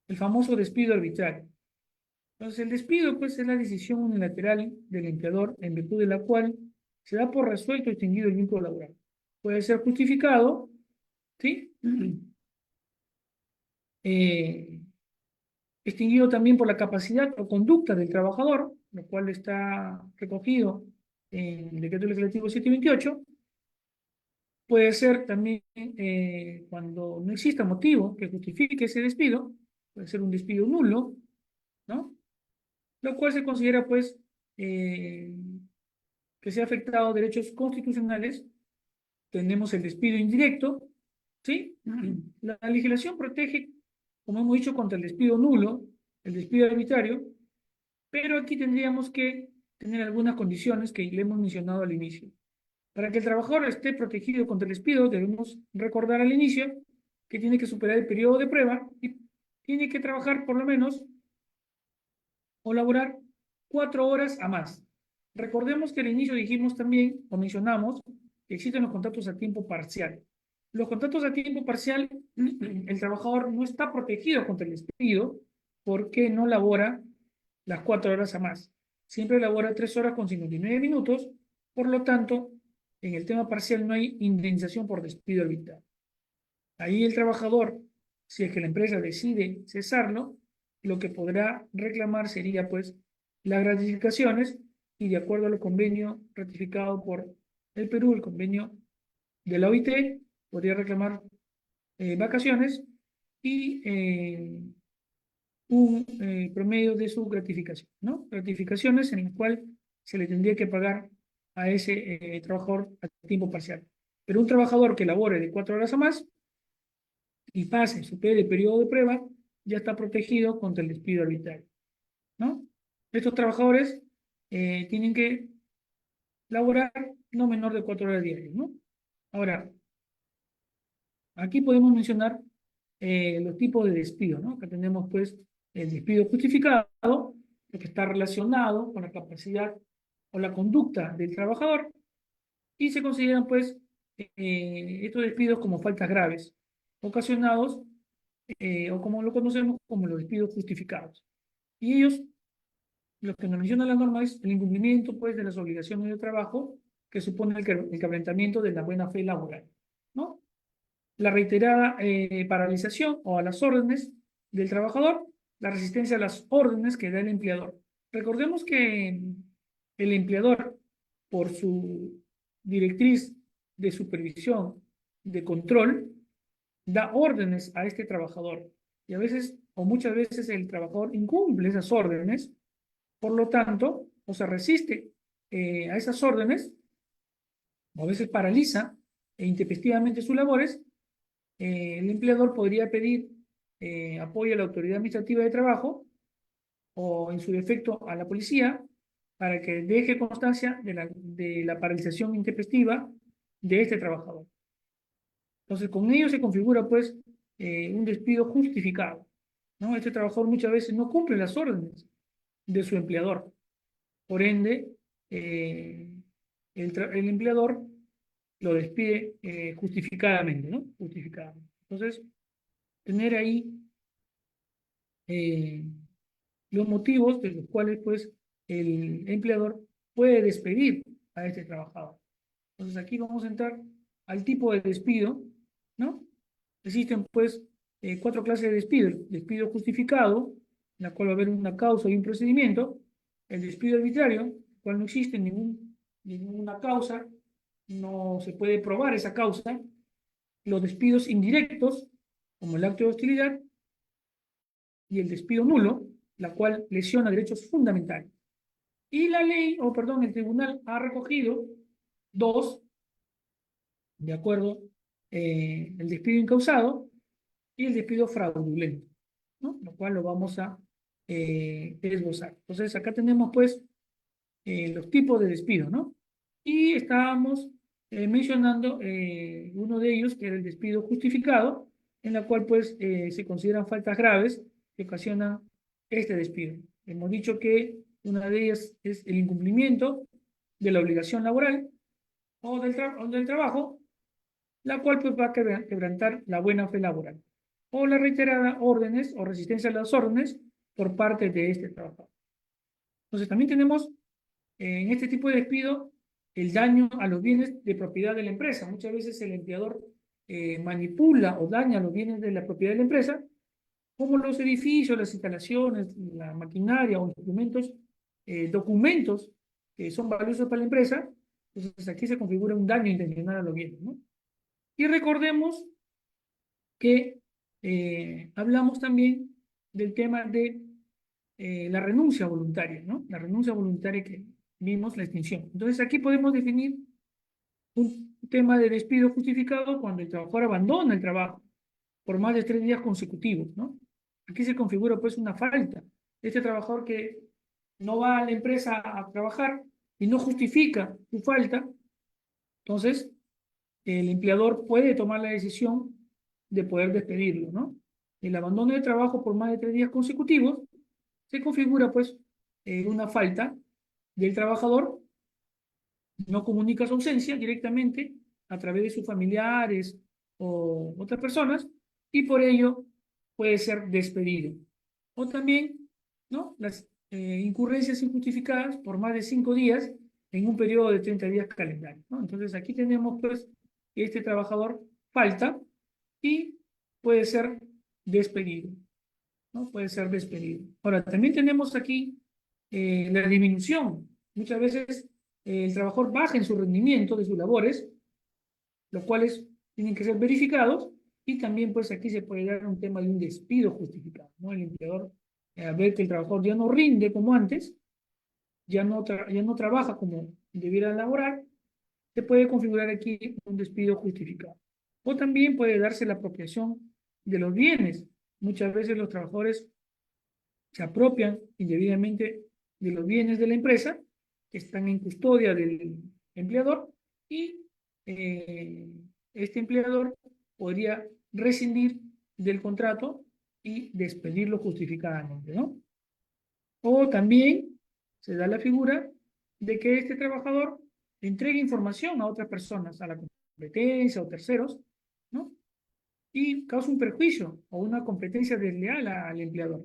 el famoso despido arbitrario. Entonces, el despido, pues, es la decisión unilateral del empleador en virtud de la cual se da por resuelto y extinguido el vínculo laboral. Puede ser justificado, ¿sí? Extinguido también por la capacidad o conducta del trabajador, lo cual está recogido en el decreto legislativo 728. Puede ser también cuando no exista motivo que justifique ese despido, puede ser un despido nulo, ¿no? Lo cual se considera, pues, que se ha afectado derechos constitucionales. Tenemos el despido indirecto, ¿sí? La legislación protege, como hemos dicho, contra el despido nulo, el despido arbitrario, pero aquí tendríamos que tener algunas condiciones que le hemos mencionado al inicio. Para que el trabajador esté protegido contra el despido, debemos recordar al inicio que tiene que superar el periodo de prueba y tiene que trabajar por lo menos o laborar 4 horas a más. Recordemos que al inicio dijimos también, o mencionamos, que existen los contratos a tiempo parcial. Los contratos a tiempo parcial, el trabajador no está protegido contra el despido porque no labora las 4 horas a más. Siempre labora 3 horas con 59 minutos, por lo tanto, en el tema parcial no hay indemnización por despido arbitrario. Ahí el trabajador, si es que la empresa decide cesarlo, lo que podrá reclamar sería, pues, las gratificaciones y de acuerdo al convenio ratificado por el Perú, el convenio de la OIT, podría reclamar vacaciones y un promedio de su gratificación, ¿no? Gratificaciones en las cuales se le tendría que pagar a ese trabajador a tiempo parcial. Pero un trabajador que labore de 4 horas a más y pase, supere el periodo de prueba, ya está protegido contra el despido arbitrario, ¿no? Estos trabajadores tienen que laborar no menor de 4 horas diarias, ¿no? Ahora, aquí podemos mencionar los tipos de despido, ¿no? Acá tenemos, pues, el despido justificado, lo que está relacionado con la capacidad o la conducta del trabajador, y se consideran, pues, estos despidos como faltas graves, ocasionados, o como lo conocemos como los despidos justificados. Y ellos, lo que nos menciona la norma es el incumplimiento, pues, de las obligaciones de trabajo que supone el quebrantamiento de la buena fe laboral, ¿no? La reiterada paralización o a las órdenes del trabajador, la resistencia a las órdenes que da el empleador. Recordemos que el empleador, por su directriz de supervisión, de control, da órdenes a este trabajador. Y a veces, o muchas veces, el trabajador incumple esas órdenes, por lo tanto, o se resiste a esas órdenes, o a veces paraliza intempestivamente sus labores. El empleador podría pedir apoyo a la autoridad administrativa de trabajo o, en su defecto, a la policía para que deje constancia de la paralización intempestiva de este trabajador. Entonces, con ello se configura, pues, un despido justificado, ¿no? Este trabajador muchas veces no cumple las órdenes de su empleador. Por ende, el empleador lo despide justificadamente, ¿no? Justificadamente. Entonces, tener ahí los motivos de los cuales, pues, el empleador puede despedir a este trabajador. Entonces aquí vamos a entrar al tipo de despido, ¿no? Existen pues 4 clases de despido. El despido justificado, en la cual va a haber una causa y un procedimiento. El despido arbitrario, en el cual no existe ninguna causa, no se puede probar esa causa. Los despidos indirectos, como el acto de hostilidad, y el despido nulo, la cual lesiona derechos fundamentales. Y la ley, o perdón, el tribunal ha recogido 2, de acuerdo, el despido incausado y el despido fraudulento, ¿no? Lo cual lo vamos a desglosar. Entonces, acá tenemos, pues, los tipos de despido, ¿no? Y estábamos mencionando uno de ellos, que era el despido justificado, en la cual, pues, se consideran faltas graves que ocasionan este despido. Hemos dicho que una de ellas es el incumplimiento de la obligación laboral o del trabajo, la cual pues va a quebrantar la buena fe laboral, o la reiterada órdenes o resistencia a las órdenes por parte de este trabajador. Entonces también tenemos en este tipo de despido el daño a los bienes de propiedad de la empresa. Muchas veces el empleador manipula o daña los bienes de la propiedad de la empresa, como los edificios, las instalaciones, la maquinaria o instrumentos, documentos que son valiosos para la empresa. Entonces aquí se configura un daño intencional a los bienes, ¿no? Y recordemos que hablamos también del tema de la renuncia voluntaria, ¿no? La renuncia voluntaria que vimos, la extinción. Entonces aquí podemos definir un tema de despido justificado cuando el trabajador abandona el trabajo por más de 3 días consecutivos, ¿no? Aquí se configura pues una falta. Este trabajador que no va a la empresa a trabajar y no justifica su falta, entonces el empleador puede tomar la decisión de poder despedirlo, ¿no? El abandono de trabajo por más de 3 días consecutivos se configura pues una falta del trabajador, no comunica su ausencia directamente a través de sus familiares o otras personas y por ello puede ser despedido. O también, ¿no? Las incurrencias injustificadas por más de 5 días en un periodo de 30 días calendario, ¿no? Entonces aquí tenemos pues que este trabajador falta y puede ser despedido, ¿no? Puede ser despedido. Ahora, también tenemos aquí la disminución. Muchas veces el trabajador baja en su rendimiento de sus labores, los cuales tienen que ser verificados, y también pues aquí se puede dar un tema de un despido justificado, ¿no? El empleador, al ver que el trabajador ya no rinde como antes, ya no trabaja como debiera laborar, se puede configurar aquí un despido justificado. O también puede darse la apropiación de los bienes. Muchas veces los trabajadores se apropian indebidamente de los bienes de la empresa que están en custodia del empleador y este empleador podría rescindir del contrato y despedirlo justificadamente, ¿no? O también se da la figura de que este trabajador entregue información a otras personas, a la competencia o terceros, ¿no? Y causa un perjuicio o una competencia desleal al empleador.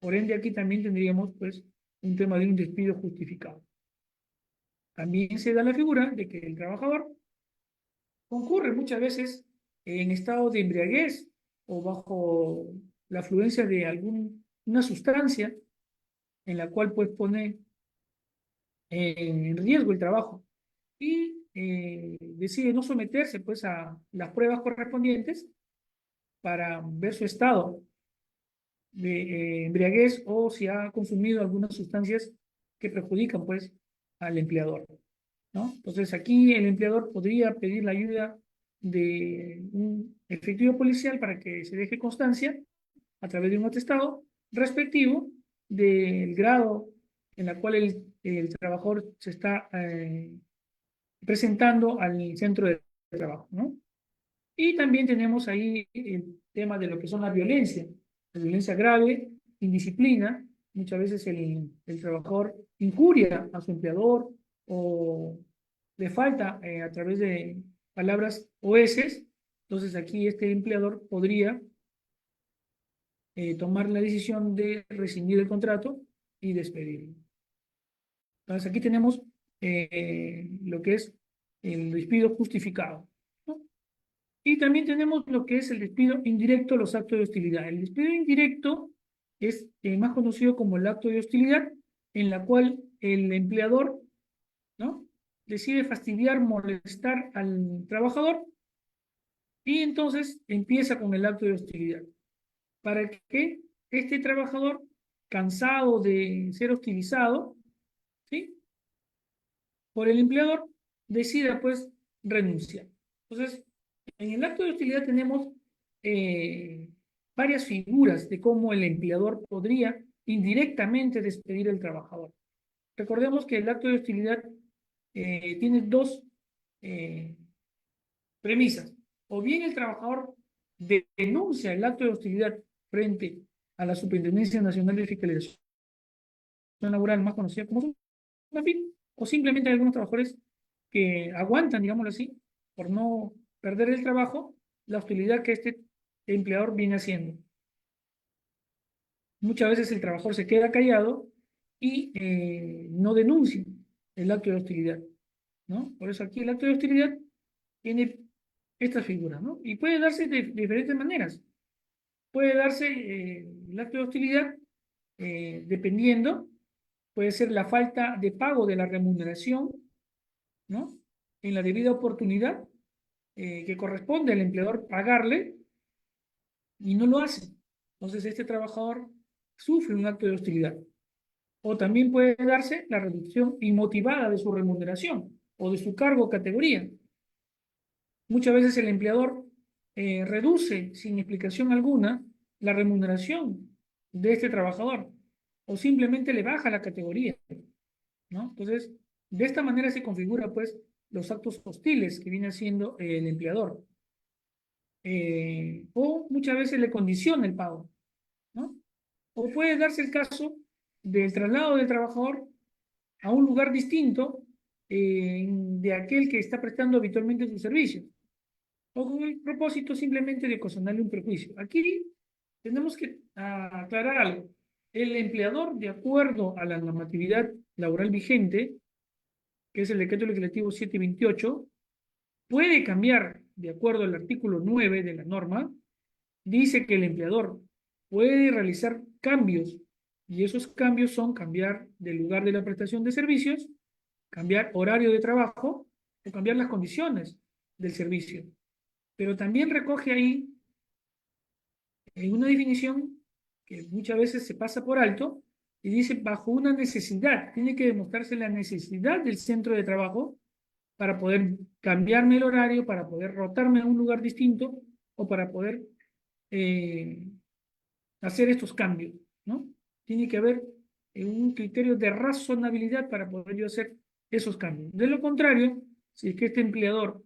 Por ende, aquí también tendríamos, pues, un tema de un despido justificado. También se da la figura de que el trabajador concurre muchas veces en estado de embriaguez o bajo la afluencia de alguna sustancia en la cual, pues, pone en riesgo el trabajo y decide no someterse, pues, a las pruebas correspondientes para ver su estado de embriaguez o si ha consumido algunas sustancias que perjudican pues al empleador, ¿no? Entonces aquí el empleador podría pedir la ayuda de un efectivo policial para que se deje constancia a través de un atestado respectivo del grado en la cual el trabajador se está presentando al centro de trabajo, ¿no? Y también tenemos ahí el tema de lo que son la violencia grave, indisciplina. Muchas veces el trabajador injuria a su empleador o le falta a través de palabras oeces. Entonces aquí este empleador podría tomar la decisión de rescindir el contrato y despedirlo. Entonces aquí tenemos lo que es el despido justificado, ¿no? Y también tenemos lo que es el despido indirecto, los actos de hostilidad. El despido indirecto es más conocido como el acto de hostilidad, en la cual el empleador, ¿no?, decide fastidiar, molestar al trabajador y entonces empieza con el acto de hostilidad. Para que este trabajador, cansado de ser hostilizado, ¿sí?, por el empleador, decida pues renunciar. Entonces, en el acto de hostilidad tenemos varias figuras de cómo el empleador podría indirectamente despedir al trabajador. Recordemos que el acto de hostilidad tiene dos eh, premisas. O bien el trabajador denuncia el acto de hostilidad frente a la Superintendencia Nacional de Fiscalización Laboral, más conocida como SUNAFIL, o simplemente hay algunos trabajadores que aguantan, digámoslo así, por no perder el trabajo, la hostilidad que este empleador viene haciendo. Muchas veces el trabajador se queda callado y no denuncia el acto de hostilidad, ¿no? Por eso aquí el acto de hostilidad tiene esta figura, ¿no? Y puede darse de diferentes maneras. Puede darse el acto de hostilidad dependiendo, puede ser la falta de pago de la remuneración, ¿no?, en la debida oportunidad que corresponde al empleador pagarle y no lo hace. Entonces este trabajador sufre un acto de hostilidad. O también puede darse la reducción inmotivada de su remuneración o de su cargo o categoría. Muchas veces el empleador reduce sin explicación alguna la remuneración de este trabajador o simplemente le baja la categoría, ¿no? Entonces, de esta manera se configura pues los actos hostiles que viene haciendo el empleador. O muchas veces le condiciona el pago, ¿no? O puede darse el caso del traslado del trabajador a un lugar distinto de aquel que está prestando habitualmente sus servicios, o con el propósito simplemente de ocasionarle un perjuicio. Aquí tenemos que aclarar algo. El empleador, de acuerdo a la normatividad laboral vigente, que es el decreto legislativo 728, puede cambiar, de acuerdo al artículo 9 de la norma, dice que el empleador puede realizar cambios, y esos cambios son cambiar del lugar de la prestación de servicios, cambiar horario de trabajo o cambiar las condiciones del servicio. Pero también recoge ahí una definición que muchas veces se pasa por alto y dice bajo una necesidad. Tiene que demostrarse la necesidad del centro de trabajo para poder cambiarme el horario, para poder rotarme a un lugar distinto o para poder hacer estos cambios, ¿no? Tiene que haber un criterio de razonabilidad para poder yo hacer esos cambios. De lo contrario, si es que este empleador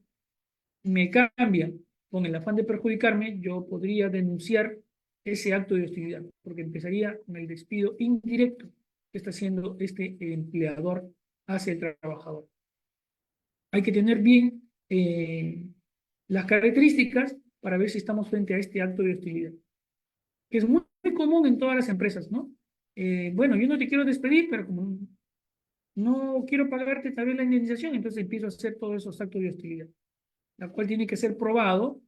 me cambia con el afán de perjudicarme, yo podría denunciar ese acto de hostilidad, porque empezaría con el despido indirecto que está haciendo este empleador hacia el trabajador. Hay que tener bien las características para ver si estamos frente a este acto de hostilidad, que es muy, muy común en todas las empresas, ¿no? Bueno, yo no te quiero despedir, pero como no quiero pagarte tal vez la indemnización, entonces empiezo a hacer todos esos actos de hostilidad, la cual tiene que ser probado.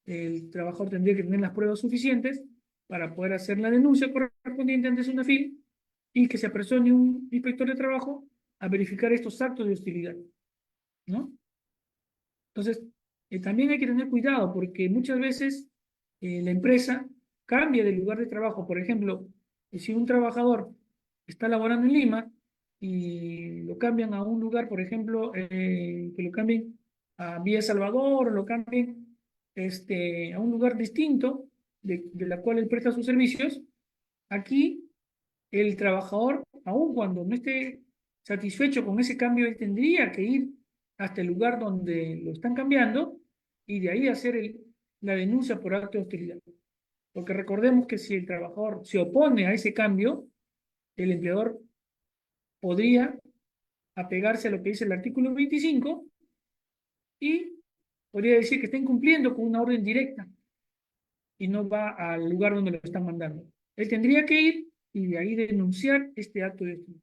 El trabajador tendría que tener las pruebas suficientes para poder hacer la denuncia correspondiente ante SUNAFIL y que se apersone un inspector de trabajo a verificar estos actos de hostilidad, ¿no? Entonces, también hay que tener cuidado porque muchas veces la empresa cambia de lugar de trabajo. Por ejemplo, si un trabajador está laborando en Lima y lo cambian a un lugar, por ejemplo, que lo cambien a Villa Salvador, o lo cambien a un lugar distinto de la cual él presta sus servicios, aquí el trabajador, aun cuando no esté satisfecho con ese cambio, él tendría que ir hasta el lugar donde lo están cambiando y de ahí hacer la denuncia por acto de hostilidad. Porque recordemos que si el trabajador se opone a ese cambio, el empleador podría apegarse a lo que dice el artículo 25 y podría decir que está incumpliendo con una orden directa y no va al lugar donde lo están mandando. Él tendría que ir y de ahí denunciar este acto de hostilidad.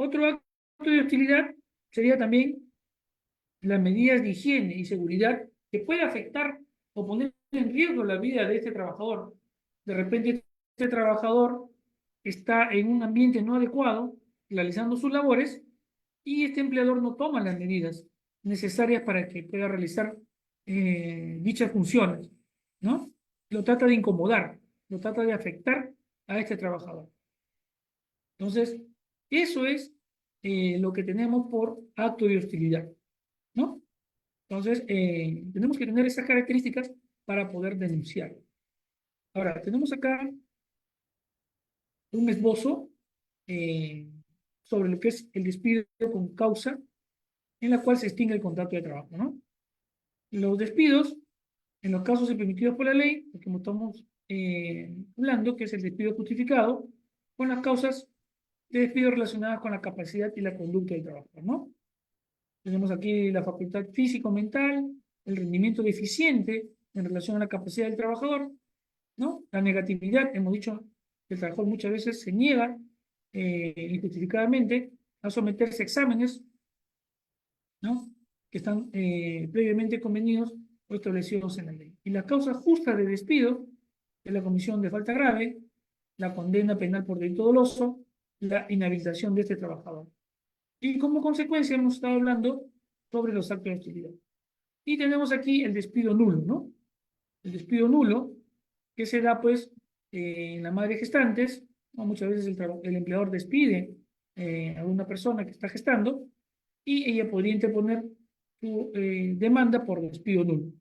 Otro acto de hostilidad sería también las medidas de higiene y seguridad que puede afectar o poner en riesgo la vida de este trabajador. De repente, este trabajador está en un ambiente no adecuado, realizando sus labores, y este empleador no toma las medidas necesarias para que pueda realizar dichas funciones, ¿no? Lo trata de incomodar, lo trata de afectar a este trabajador. Entonces, eso es lo que tenemos por acto de hostilidad, ¿no? Entonces, tenemos que tener esas características para poder denunciar. Ahora, tenemos acá un esbozo sobre lo que es el despido con causa en la cual se extingue el contrato de trabajo, ¿no? Los despidos, en los casos permitidos por la ley, lo que estamos hablando, que es el despido justificado, con las causas de despido relacionadas con la capacidad y la conducta del trabajador, ¿no? Tenemos aquí la facultad físico-mental, el rendimiento deficiente en relación a la capacidad del trabajador, ¿no? La negatividad, hemos dicho que el trabajador muchas veces se niega injustificadamente a someterse a exámenes, ¿no? Que están previamente convenidos o establecidos en la ley. Y la causa justa de despido es la comisión de falta grave, la condena penal por delito doloso, la inhabilitación de este trabajador. Y como consecuencia hemos estado hablando sobre los actos de hostilidad. Y tenemos aquí el despido nulo, ¿no? El despido nulo, que se da pues en la madre gestantes, ¿no? Muchas veces el empleador despide a una persona que está gestando y ella podría interponer su demanda por despido nulo.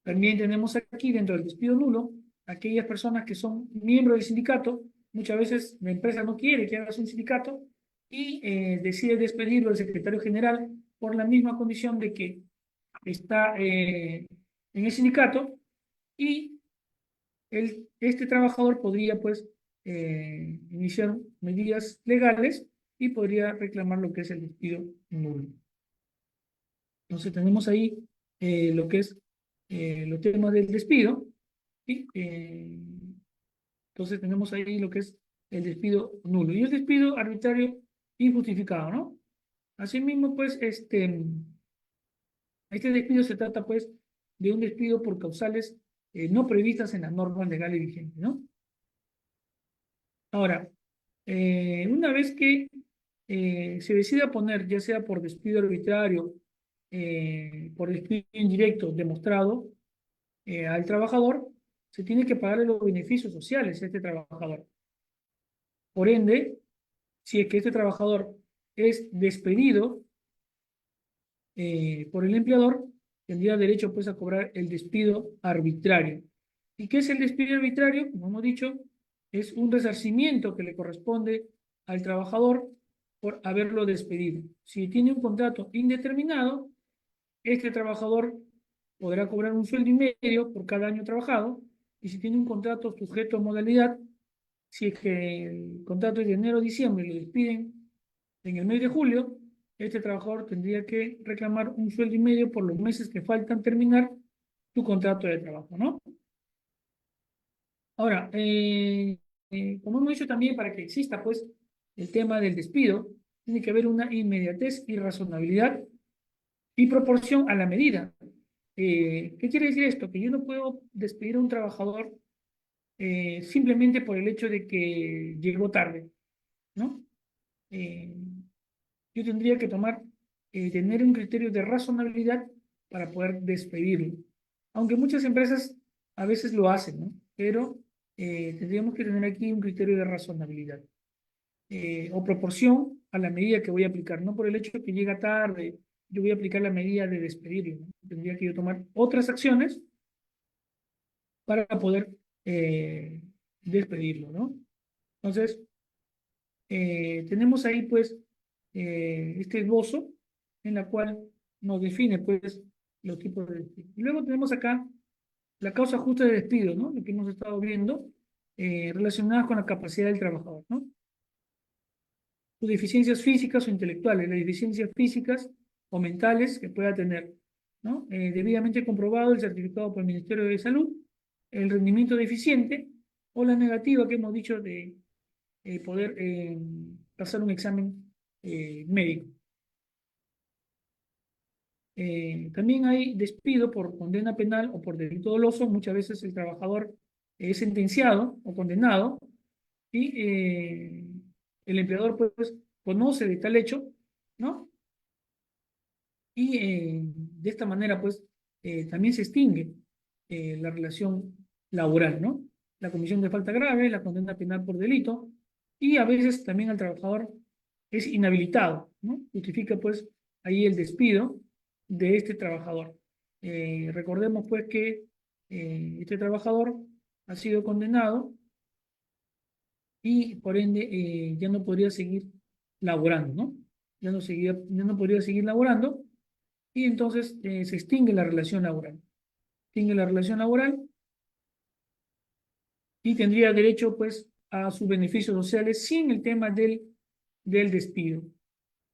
También tenemos aquí dentro del despido nulo aquellas personas que son miembros del sindicato. Muchas veces la empresa no quiere que hagas un sindicato y decide despedirlo al secretario general por la misma condición de que está en el sindicato y este trabajador podría pues iniciar medidas legales y podría reclamar lo que es el despido nulo. Entonces tenemos ahí lo que es los temas del despido y entonces tenemos ahí lo que es el despido nulo y el despido arbitrario injustificado, ¿no? Asimismo, pues, este despido se trata, pues, de un despido por causales no previstas en las normas legales vigentes, ¿no? Ahora, una vez que se decida poner, ya sea por despido arbitrario, por despido indirecto demostrado al trabajador, se tiene que pagarle los beneficios sociales a este trabajador. Por ende, si es que este trabajador es despedido por el empleador, tendría derecho pues a cobrar el despido arbitrario. ¿Y qué es el despido arbitrario? Como hemos dicho, es un resarcimiento que le corresponde al trabajador por haberlo despedido. Si tiene un contrato indeterminado, este trabajador podrá cobrar un sueldo y medio por cada año trabajado, y si tiene un contrato sujeto a modalidad, si es que el contrato es de enero a diciembre y lo despiden en el mes de julio, este trabajador tendría que reclamar un sueldo y medio por los meses que faltan terminar su contrato de trabajo, ¿no? Ahora, como hemos dicho también, para que exista pues el tema del despido, tiene que haber una inmediatez y razonabilidad y proporción a la medida. ¿Qué quiere decir esto? Que yo no puedo despedir a un trabajador simplemente por el hecho de que llegó tarde, ¿no? Yo tendría que tener un criterio de razonabilidad para poder despedirlo. Aunque muchas empresas a veces lo hacen, ¿no? Pero tendríamos que tener aquí un criterio de razonabilidad o proporción a la medida que voy a aplicar, no por el hecho de que llega tarde, yo voy a aplicar la medida de despedirlo, ¿no? Tendría que yo tomar otras acciones para poder despedirlo, ¿no? Entonces, tenemos ahí pues este esbozo en la cual nos define pues los tipos de despido. Y luego tenemos acá la causa justa de despido, ¿no? Lo que hemos estado viendo relacionadas con la capacidad del trabajador, ¿no? Sus deficiencias físicas o intelectuales, las deficiencias físicas o mentales que pueda tener, ¿no? Debidamente comprobado el certificado por el Ministerio de Salud, el rendimiento deficiente o la negativa que hemos dicho de poder pasar un examen médico. También hay despido por condena penal o por delito doloso. Muchas veces el trabajador es sentenciado o condenado y el empleador pues conoce de tal hecho, ¿no? Y de esta manera pues también se extingue la relación laboral, ¿no? La comisión de falta grave, la condena penal por delito y a veces también al trabajador es inhabilitado, ¿no? Justifica pues ahí el despido de este trabajador. Recordemos pues que este trabajador ha sido condenado y por ende ya no podría seguir laborando, ¿no? Ya no podría seguir laborando y entonces se extingue la relación laboral. Extingue la relación laboral y tendría derecho pues a sus beneficios sociales sin el tema del despido.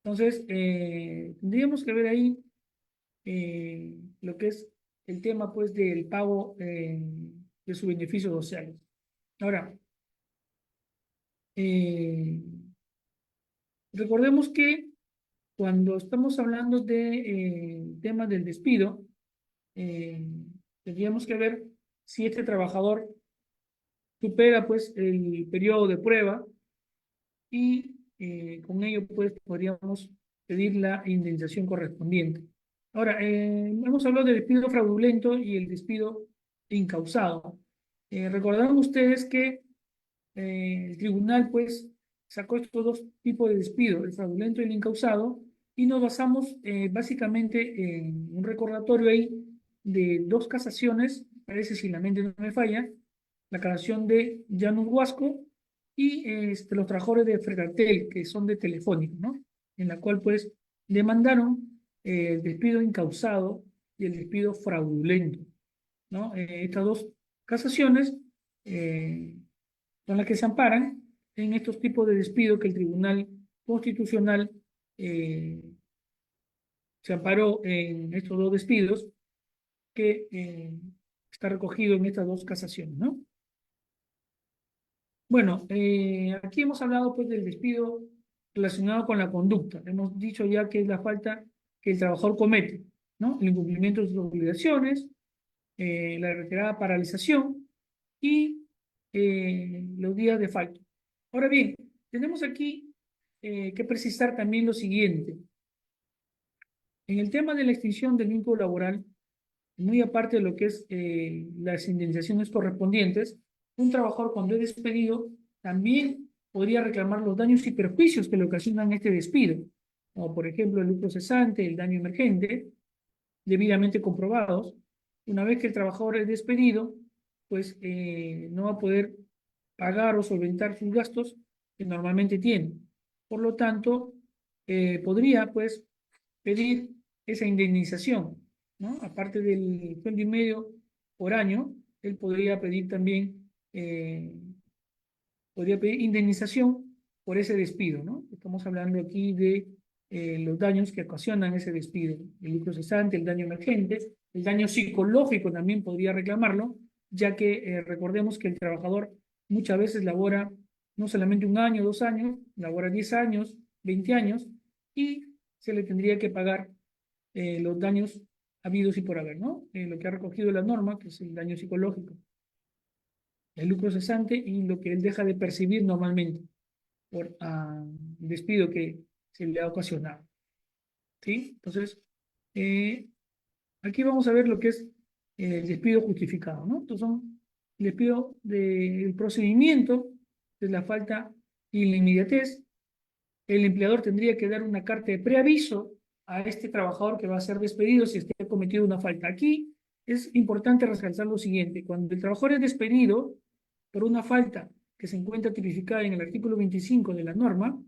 Entonces, tendríamos que ver ahí lo que es el tema pues del pago de sus beneficios sociales. Ahora, recordemos que cuando estamos hablando de tema del despido, tendríamos que ver si este trabajador supera pues el periodo de prueba y con ello pues podríamos pedir la indemnización correspondiente. Ahora, hemos hablado del despido fraudulento y el despido incausado. Recordarán ustedes que el tribunal pues sacó estos dos tipos de despido, el fraudulento y el incausado, y nos basamos básicamente en un recordatorio ahí de dos casaciones, parece si la mente no me falla, la casación de Janus Huasco y los trabajadores de Fregatel, que son de Telefónica, ¿no? En la cual pues demandaron el despido incausado y el despido fraudulento, ¿no? Estas dos casaciones son las que se amparan en estos tipos de despido que el Tribunal Constitucional se amparó en estos dos despidos que está recogido en estas dos casaciones, ¿no? Bueno, aquí hemos hablado pues del despido relacionado con la conducta. Hemos dicho ya que es la falta que el trabajador comete, ¿no? El incumplimiento de sus obligaciones, la reiterada paralización y los días de falta. Ahora bien, tenemos aquí que precisar también lo siguiente. En el tema de la extinción del vínculo laboral, muy aparte de lo que es las indemnizaciones correspondientes, un trabajador cuando es despedido también podría reclamar los daños y perjuicios que le ocasionan este despido, como por ejemplo el lucro cesante, el daño emergente, debidamente comprobados. Una vez que el trabajador es despedido, pues no va a poder pagar o solventar sus gastos que normalmente tiene. Por lo tanto, podría pues pedir esa indemnización, ¿no? Aparte del sueldo y medio por año, él podría pedir indemnización por ese despido, ¿no? Estamos hablando aquí de los daños que ocasionan ese despido, el lucro cesante, el daño emergente, el daño psicológico también podría reclamarlo, ya que recordemos que el trabajador muchas veces labora no solamente un año, 2 años, labora 10 años, 20 años, y se le tendría que pagar los daños habidos y por haber, ¿no? Lo que ha recogido la norma, que es el daño psicológico, el lucro cesante y lo que él deja de percibir normalmente por despido que se le ha ocasionado. ¿Sí? Entonces, aquí vamos a ver lo que es el despido justificado, ¿no? Entonces son el despido del procedimiento, de la falta y la inmediatez. El empleador tendría que dar una carta de preaviso a este trabajador que va a ser despedido si ha cometido una falta. Aquí es importante resaltar lo siguiente: cuando el trabajador es despedido por una falta que se encuentra tipificada en el artículo 25 de la norma,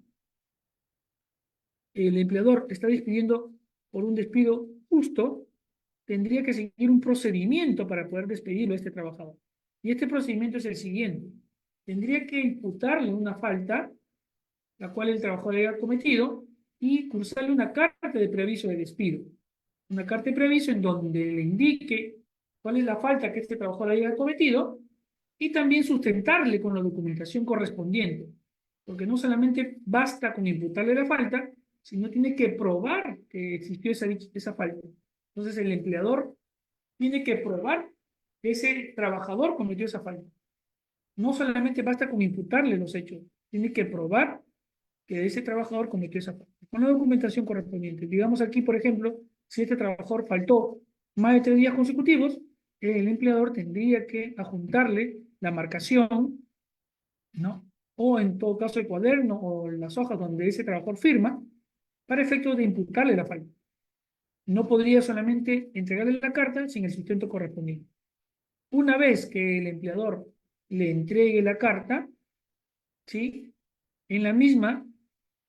el empleador está despidiendo por un despido justo, tendría que seguir un procedimiento para poder despedirlo a este trabajador. Y este procedimiento es el siguiente: tendría que imputarle una falta, la cual el trabajador haya cometido, y cursarle una carta de preaviso de despido. Una carta de preaviso en donde le indique cuál es la falta que este trabajador haya cometido y también sustentarle con la documentación correspondiente. porque no solamente basta con imputarle la falta, sino tiene que probar que existió esa falta. Entonces el empleador tiene que probar que ese trabajador cometió esa falta. No solamente basta con imputarle los hechos, tiene que probar que ese trabajador cometió esa falta. Con la documentación correspondiente. Digamos aquí, por ejemplo, si este trabajador faltó más de 3 días consecutivos, el empleador tendría que adjuntarle la marcación, ¿no? O en todo caso el cuaderno o las hojas donde ese trabajador firma, para efectos de imputarle la falta. No podría solamente entregarle la carta sin el sustento correspondiente. Una vez que el empleador le entregue la carta, ¿sí? En la misma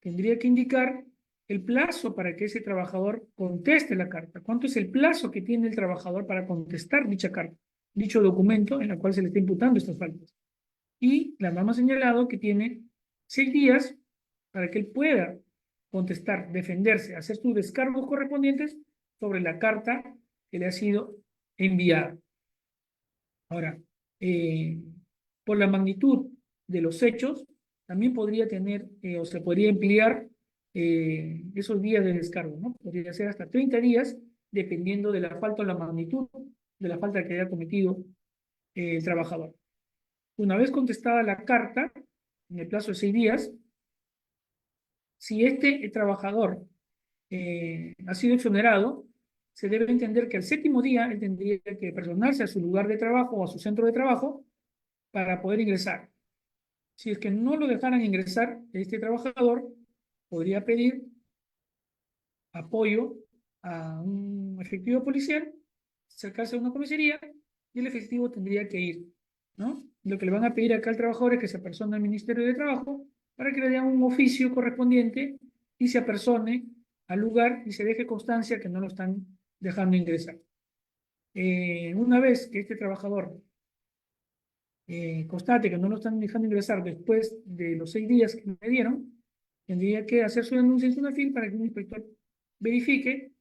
tendría que indicar el plazo para que ese trabajador conteste la carta. ¿Cuánto es el plazo que tiene el trabajador para contestar dicha carta, dicho documento en el cual se le está imputando estas faltas? Y la norma ha señalado que tiene 6 días para que él pueda contestar, defenderse, hacer sus descargos correspondientes sobre la carta que le ha sido enviada. Ahora, por la magnitud de los hechos, también podría tener o se podría emplear esos días de descargo, ¿no? Podría ser hasta 30 días, dependiendo de la falta o la magnitud de la falta que haya cometido el trabajador. Una vez contestada la carta, en el plazo de 6 días, si este trabajador ha sido exonerado, se debe entender que al 7º día él tendría que personarse a su lugar de trabajo o a su centro de trabajo para poder ingresar. Si es que no lo dejaran ingresar, este trabajador podría pedir apoyo a un efectivo policial, acercarse a una comisaría y el efectivo tendría que ir, ¿no? Lo que le van a pedir acá al trabajador es que se apersone al Ministerio de Trabajo para que le den un oficio correspondiente y se apersone al lugar y se deje constancia que no lo están dejando ingresar. Una vez que este trabajador constate que no lo están dejando ingresar después de los 6 días que le dieron, tendría que hacer su denuncia en SUNAFIL para que un inspector verifique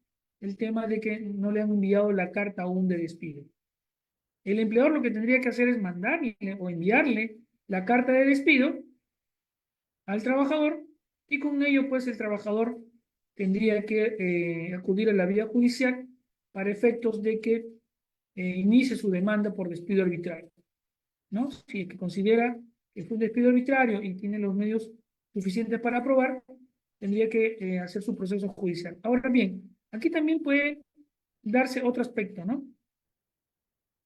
el tema de que no le han enviado la carta aún de despido. El empleador lo que tendría que hacer es mandarle o enviarle la carta de despido al trabajador y con ello pues el trabajador tendría que acudir a la vía judicial para efectos de que inicie su demanda por despido arbitrario, ¿no? Si es que considera que fue un despido arbitrario y tiene los medios suficientes para aprobar, tendría que hacer su proceso judicial. Ahora bien, aquí también puede darse otro aspecto, ¿no?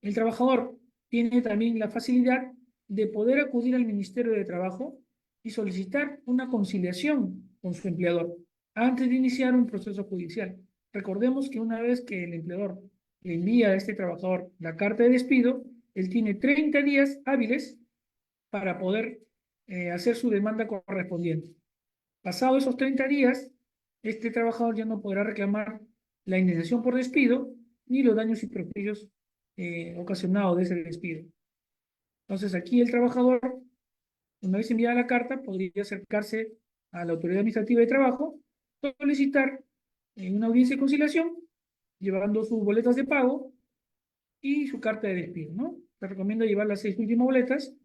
El trabajador tiene también la facilidad de poder acudir al Ministerio de Trabajo y solicitar una conciliación con su empleador antes de iniciar un proceso judicial. Recordemos que una vez que el empleador le envía a este trabajador la carta de despido, él tiene 30 días hábiles para poder hacer su demanda correspondiente. Pasado esos 30 días, este trabajador ya no podrá reclamar la indemnización por despido ni los daños y perjuicios ocasionados de ese despido. Entonces aquí el trabajador, una vez enviada la carta, podría acercarse a la autoridad administrativa de trabajo, solicitar una audiencia de conciliación, llevando sus boletas de pago y su carta de despido, ¿no? Te recomiendo llevar las 6 últimas boletas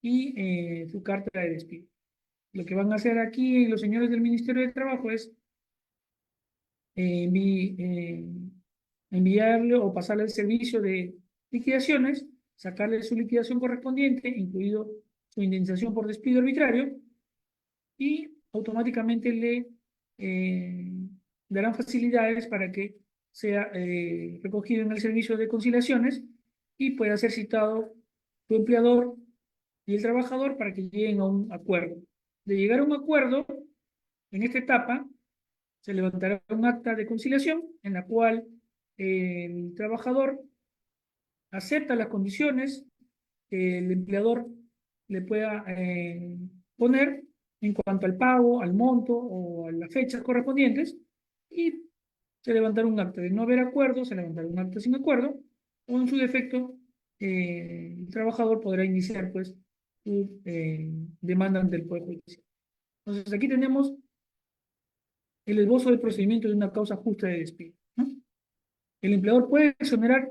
y su carta de despido. Lo que van a hacer aquí los señores del Ministerio de Trabajo es enviarle o pasarle el servicio de liquidaciones, sacarle su liquidación correspondiente, incluido su indemnización por despido arbitrario, y automáticamente le darán facilidades para que sea recogido en el servicio de conciliaciones y pueda ser citado su empleador y el trabajador para que lleguen a un acuerdo. De llegar a un acuerdo, en esta etapa, se levantará un acta de conciliación en la cual el trabajador acepta las condiciones que el empleador le pueda poner en cuanto al pago, al monto o a las fechas correspondientes y se levantará un acta. De no haber acuerdo, se levantará un acta sin acuerdo o en su defecto el trabajador podrá iniciar pues su demanda ante el Poder Judicial. Entonces aquí tenemos el esbozo del procedimiento de una causa justa de despido, ¿no? El empleador puede exonerar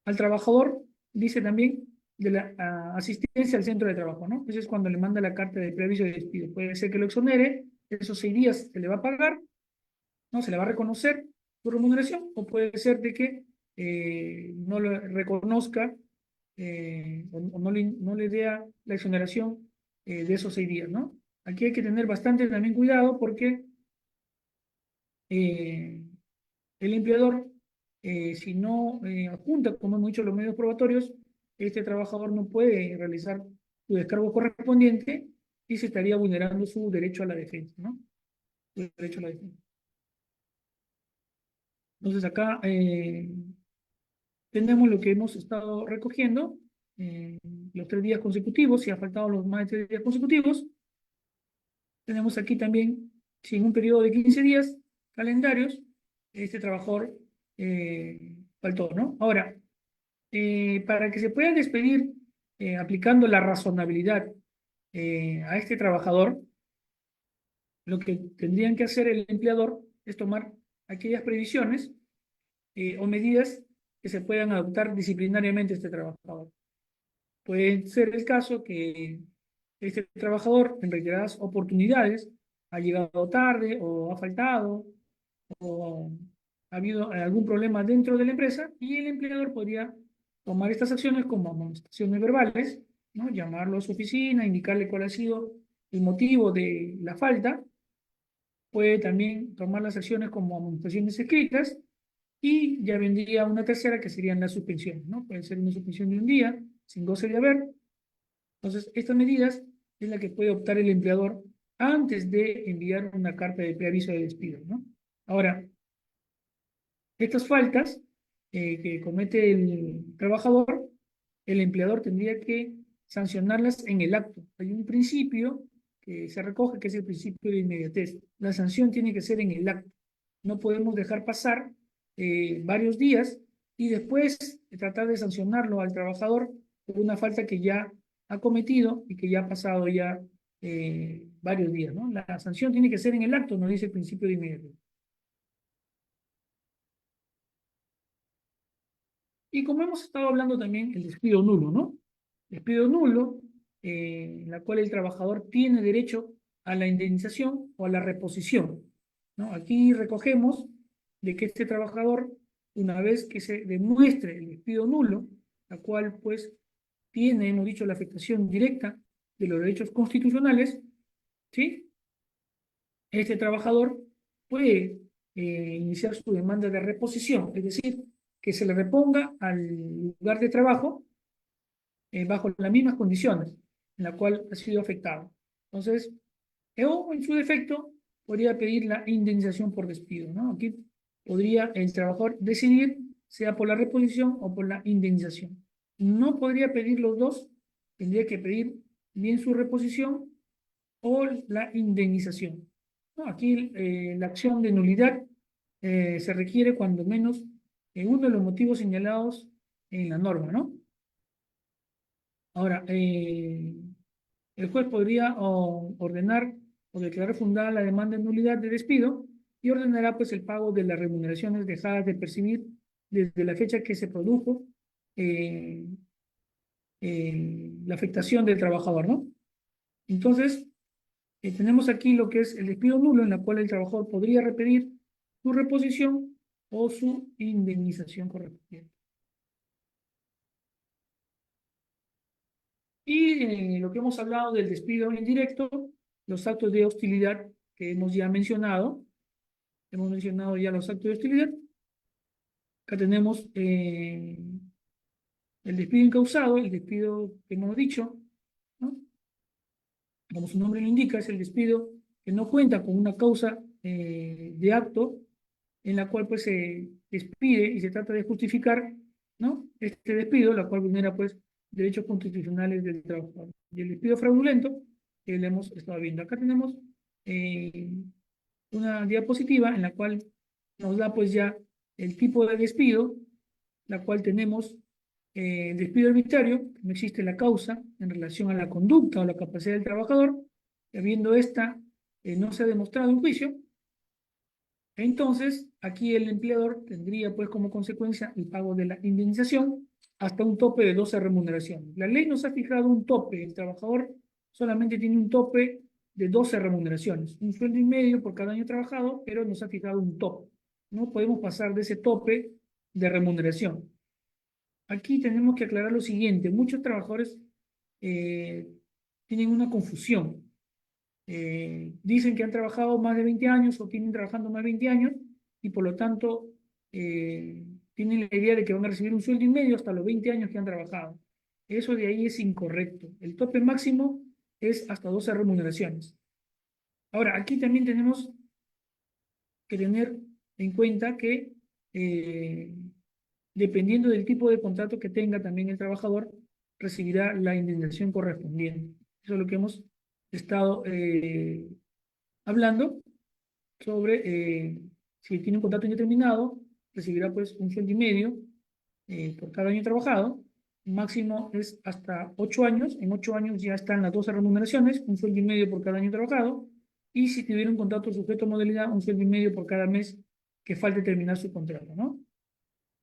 al trabajador, dice también, de la asistencia al centro de trabajo, ¿no? Eso es cuando le manda la carta de preaviso de despido. Puede ser que lo exonere, esos 6 días se le va a pagar, ¿no? Se le va a reconocer su remuneración, o puede ser de que no lo reconozca o no le dé la exoneración de esos 6 días, ¿no? Aquí hay que tener bastante también cuidado porque el empleador, si no apunta, como hemos dicho, los medios probatorios, este trabajador no puede realizar su descargo correspondiente y se estaría vulnerando su derecho a la defensa, ¿no? Su derecho a la defensa. Entonces acá tenemos lo que hemos estado recogiendo, los 3 días consecutivos, si ha faltado los más de 3 días consecutivos. Tenemos aquí también, si en un periodo de 15 días calendarios, este trabajador faltó, ¿no? Ahora, para que se pueda despedir aplicando la razonabilidad a este trabajador, lo que tendrían que hacer el empleador es tomar aquellas previsiones o medidas que se puedan adoptar disciplinariamente a este trabajador. Puede ser el caso que este trabajador en reiteradas oportunidades ha llegado tarde o ha faltado o ha habido algún problema dentro de la empresa y el empleador podría tomar estas acciones como amonestaciones verbales, ¿no? Llamarlo a su oficina, indicarle cuál ha sido el motivo de la falta. Puede también tomar las acciones como amonestaciones escritas y ya vendría una tercera que serían las suspensiones, ¿no? Puede ser una suspensión de un día sin goce de haber. Entonces, estas medidas es la que puede optar el empleador antes de enviar una carta de preaviso de despido, ¿no? Ahora, estas faltas que comete el trabajador, el empleador tendría que sancionarlas en el acto. Hay un principio que se recoge, que es el principio de inmediatez. La sanción tiene que ser en el acto. No podemos dejar pasar varios días y después tratar de sancionarlo al trabajador por una falta que ya ha cometido y que ya ha pasado ya varios días, ¿no? La sanción tiene que ser en el acto, nos dice el principio de inmediatez. Y como hemos estado hablando también, el despido nulo, ¿no? Despido nulo, en la cual el trabajador tiene derecho a la indemnización o a la reposición, ¿no? Aquí recogemos de que este trabajador, una vez que se demuestre el despido nulo, la cual pues tiene, hemos dicho, la afectación directa de los derechos constitucionales, ¿sí? Este trabajador puede iniciar su demanda de reposición, es decir, que se le reponga al lugar de trabajo bajo las mismas condiciones en la cual ha sido afectado. Entonces, o en su defecto, podría pedir la indemnización por despido, ¿no? Aquí podría el trabajador decidir sea por la reposición o por la indemnización. No podría pedir los dos, tendría que pedir bien su reposición o la indemnización, ¿no? Aquí la acción de nulidad se requiere cuando menos uno de los motivos señalados en la norma, ¿no? Ahora, el juez podría ordenar o declarar fundada la demanda de nulidad de despido y ordenará pues el pago de las remuneraciones dejadas de percibir desde la fecha que se produjo eh, la afectación del trabajador, ¿no? Entonces, tenemos aquí lo que es el despido nulo, en la cual el trabajador podría repetir su reposición o su indemnización correspondiente. Y lo que hemos hablado del despido indirecto, los actos de hostilidad que hemos ya mencionado, ya los actos de hostilidad. Acá tenemos el despido incausado, el despido que hemos dicho, ¿no? Como su nombre lo indica, es el despido que no cuenta con una causa de acto en la cual pues se despide y se trata de justificar, ¿no? Este despido, la cual vulnera pues derechos constitucionales del trabajador. Y el despido fraudulento, que le hemos estado viendo. Acá tenemos una diapositiva en la cual nos da pues ya el tipo de despido, la cual tenemos despido arbitrario, no existe la causa en relación a la conducta o la capacidad del trabajador, y habiendo esta no se ha demostrado en juicio, entonces aquí el empleador tendría pues como consecuencia el pago de la indemnización hasta un tope de 12 remuneraciones. La ley nos ha fijado un tope, el trabajador solamente tiene un tope de 12 remuneraciones, un sueldo y medio por cada año trabajado, pero nos ha fijado un tope. No podemos pasar de ese tope de remuneración. Aquí tenemos que aclarar lo siguiente, muchos trabajadores tienen una confusión. Dicen que han trabajado más de 20 años o tienen trabajando más de 20 años y por lo tanto tienen la idea de que van a recibir un sueldo y medio hasta los 20 años que han trabajado. Eso de ahí es incorrecto. El tope máximo es hasta 12 remuneraciones. Ahora, aquí también tenemos que tener en cuenta que dependiendo del tipo de contrato que tenga también el trabajador, recibirá la indemnización correspondiente. Eso es lo que hemos estado hablando sobre si tiene un contrato indeterminado, recibirá pues un sueldo y medio por cada año trabajado. Máximo es hasta 8 años. En 8 años ya están las 12 remuneraciones, un sueldo y medio por cada año trabajado. Y si tuviera un contrato sujeto a modalidad, un sueldo y medio por cada mes que falte terminar su contrato, ¿no?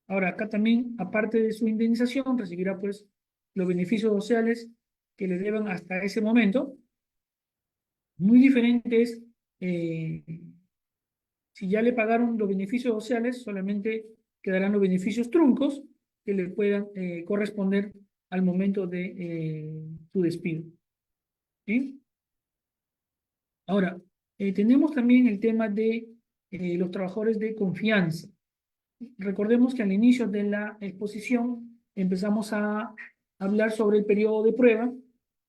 Ahora, acá también, aparte de su indemnización, recibirá pues los beneficios sociales que le deban hasta ese momento. Muy diferente es si ya le pagaron los beneficios sociales, solamente quedarán los beneficios truncos que le puedan corresponder al momento de su despido. ¿Sí? Ahora, tenemos también el tema de los trabajadores de confianza. Recordemos que al inicio de la exposición empezamos a hablar sobre el periodo de prueba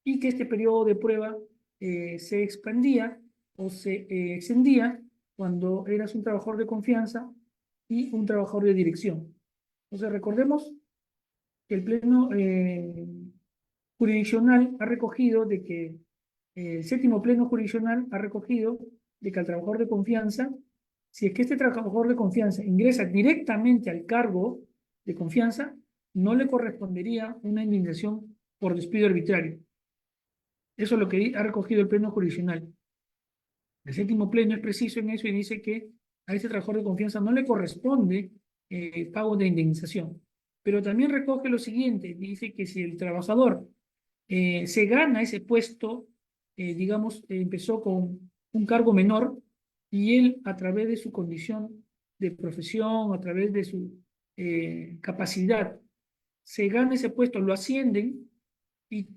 y que este periodo de prueba se expandía o se extendía cuando eras un trabajador de confianza y un trabajador de dirección. Entonces recordemos que el Pleno Jurisdiccional ha recogido de que el séptimo Pleno Jurisdiccional ha recogido de que al trabajador de confianza, si es que este trabajador de confianza ingresa directamente al cargo de confianza, no le correspondería una indemnización por despido arbitrario. Eso es lo que ha recogido el Pleno Jurisdiccional. El séptimo Pleno es preciso en eso y dice que a este trabajador de confianza no le corresponde pago de indemnización. Pero también recoge lo siguiente, dice que si el trabajador se gana ese puesto, digamos, empezó con un cargo menor y él a través de su condición de profesión, a través de su capacidad, se gana ese puesto, lo ascienden y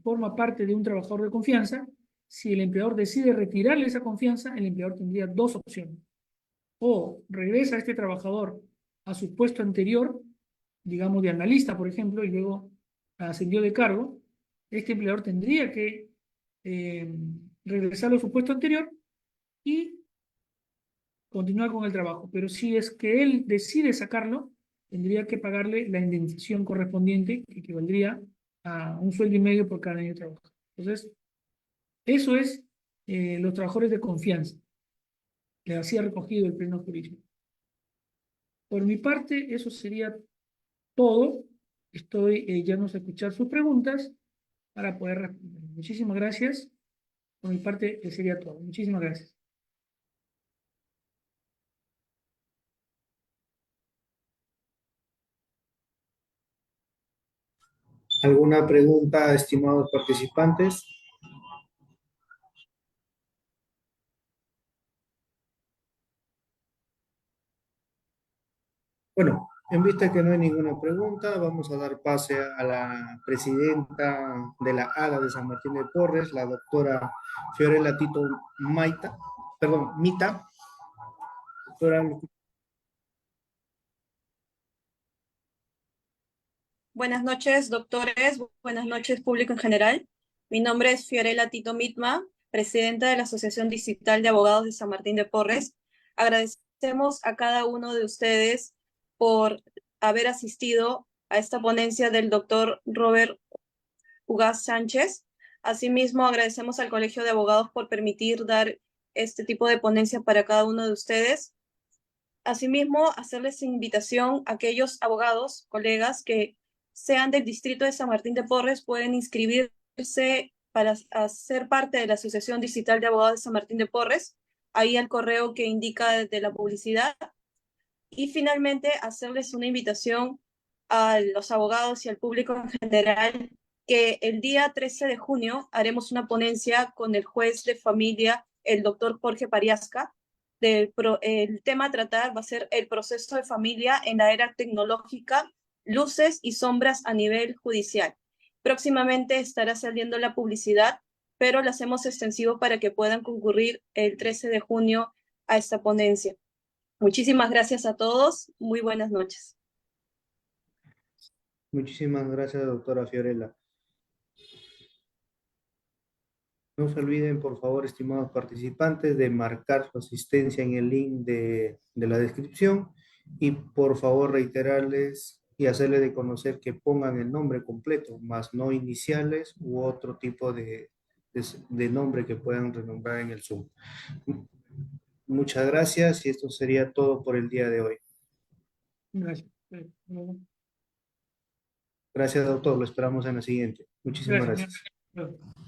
forma parte de un trabajador de confianza. Si el empleador decide retirarle esa confianza, el empleador tendría dos opciones. O regresa a este trabajador a su puesto anterior, digamos de analista, por ejemplo, y luego ascendió de cargo, este empleador tendría que regresarlo a su puesto anterior y continuar con el trabajo. Pero si es que él decide sacarlo, tendría que pagarle la indemnización correspondiente, que equivaldría a un sueldo y medio por cada año de trabajo. Entonces, eso es los trabajadores de confianza, que así ha recogido el Pleno Jurídico. Por mi parte, eso sería todo. Estoy llanos a escuchar sus preguntas para poder responder. Muchísimas gracias. Por mi parte, sería todo. Muchísimas gracias. ¿Alguna pregunta, estimados participantes? Bueno, en vista de que no hay ninguna pregunta, vamos a dar pase a la presidenta de la ADA de San Martín de Porres, la doctora Fiorella Tito Mita. Doctora, Buenas noches, doctores. Buenas noches, público en general. Mi nombre es Fiorella Tito Mitma, presidenta de la Asociación Distrital de Abogados de San Martín de Porres. Agradecemos a cada uno de ustedes por haber asistido a esta ponencia del doctor Robert Ugaz Sánchez. Asimismo, agradecemos al Colegio de Abogados por permitir dar este tipo de ponencia para cada uno de ustedes. Asimismo, hacerles invitación a aquellos abogados, colegas que sean del distrito de San Martín de Porres, pueden inscribirse para ser parte de la Asociación Distrital de Abogados de San Martín de Porres, ahí al correo que indica de la publicidad. Y finalmente, hacerles una invitación a los abogados y al público en general que el día 13 de junio haremos una ponencia con el juez de familia, el doctor Jorge Pariasca. El tema a tratar va a ser el proceso de familia en la era tecnológica, luces y sombras a nivel judicial. Próximamente estará saliendo la publicidad, pero lo hacemos extensivo para que puedan concurrir el 13 de junio a esta ponencia. Muchísimas gracias a todos. Muy buenas noches. Muchísimas gracias, doctora Fiorella. No se olviden, por favor, estimados participantes, de marcar su asistencia en el link de la descripción y por favor reiterarles y hacerles de conocer que pongan el nombre completo, más no iniciales u otro tipo de nombre que puedan renombrar en el Zoom. Muchas gracias y esto sería todo por el día de hoy. Gracias. Gracias, doctor. Lo esperamos en la siguiente. Muchísimas Gracias. gracias.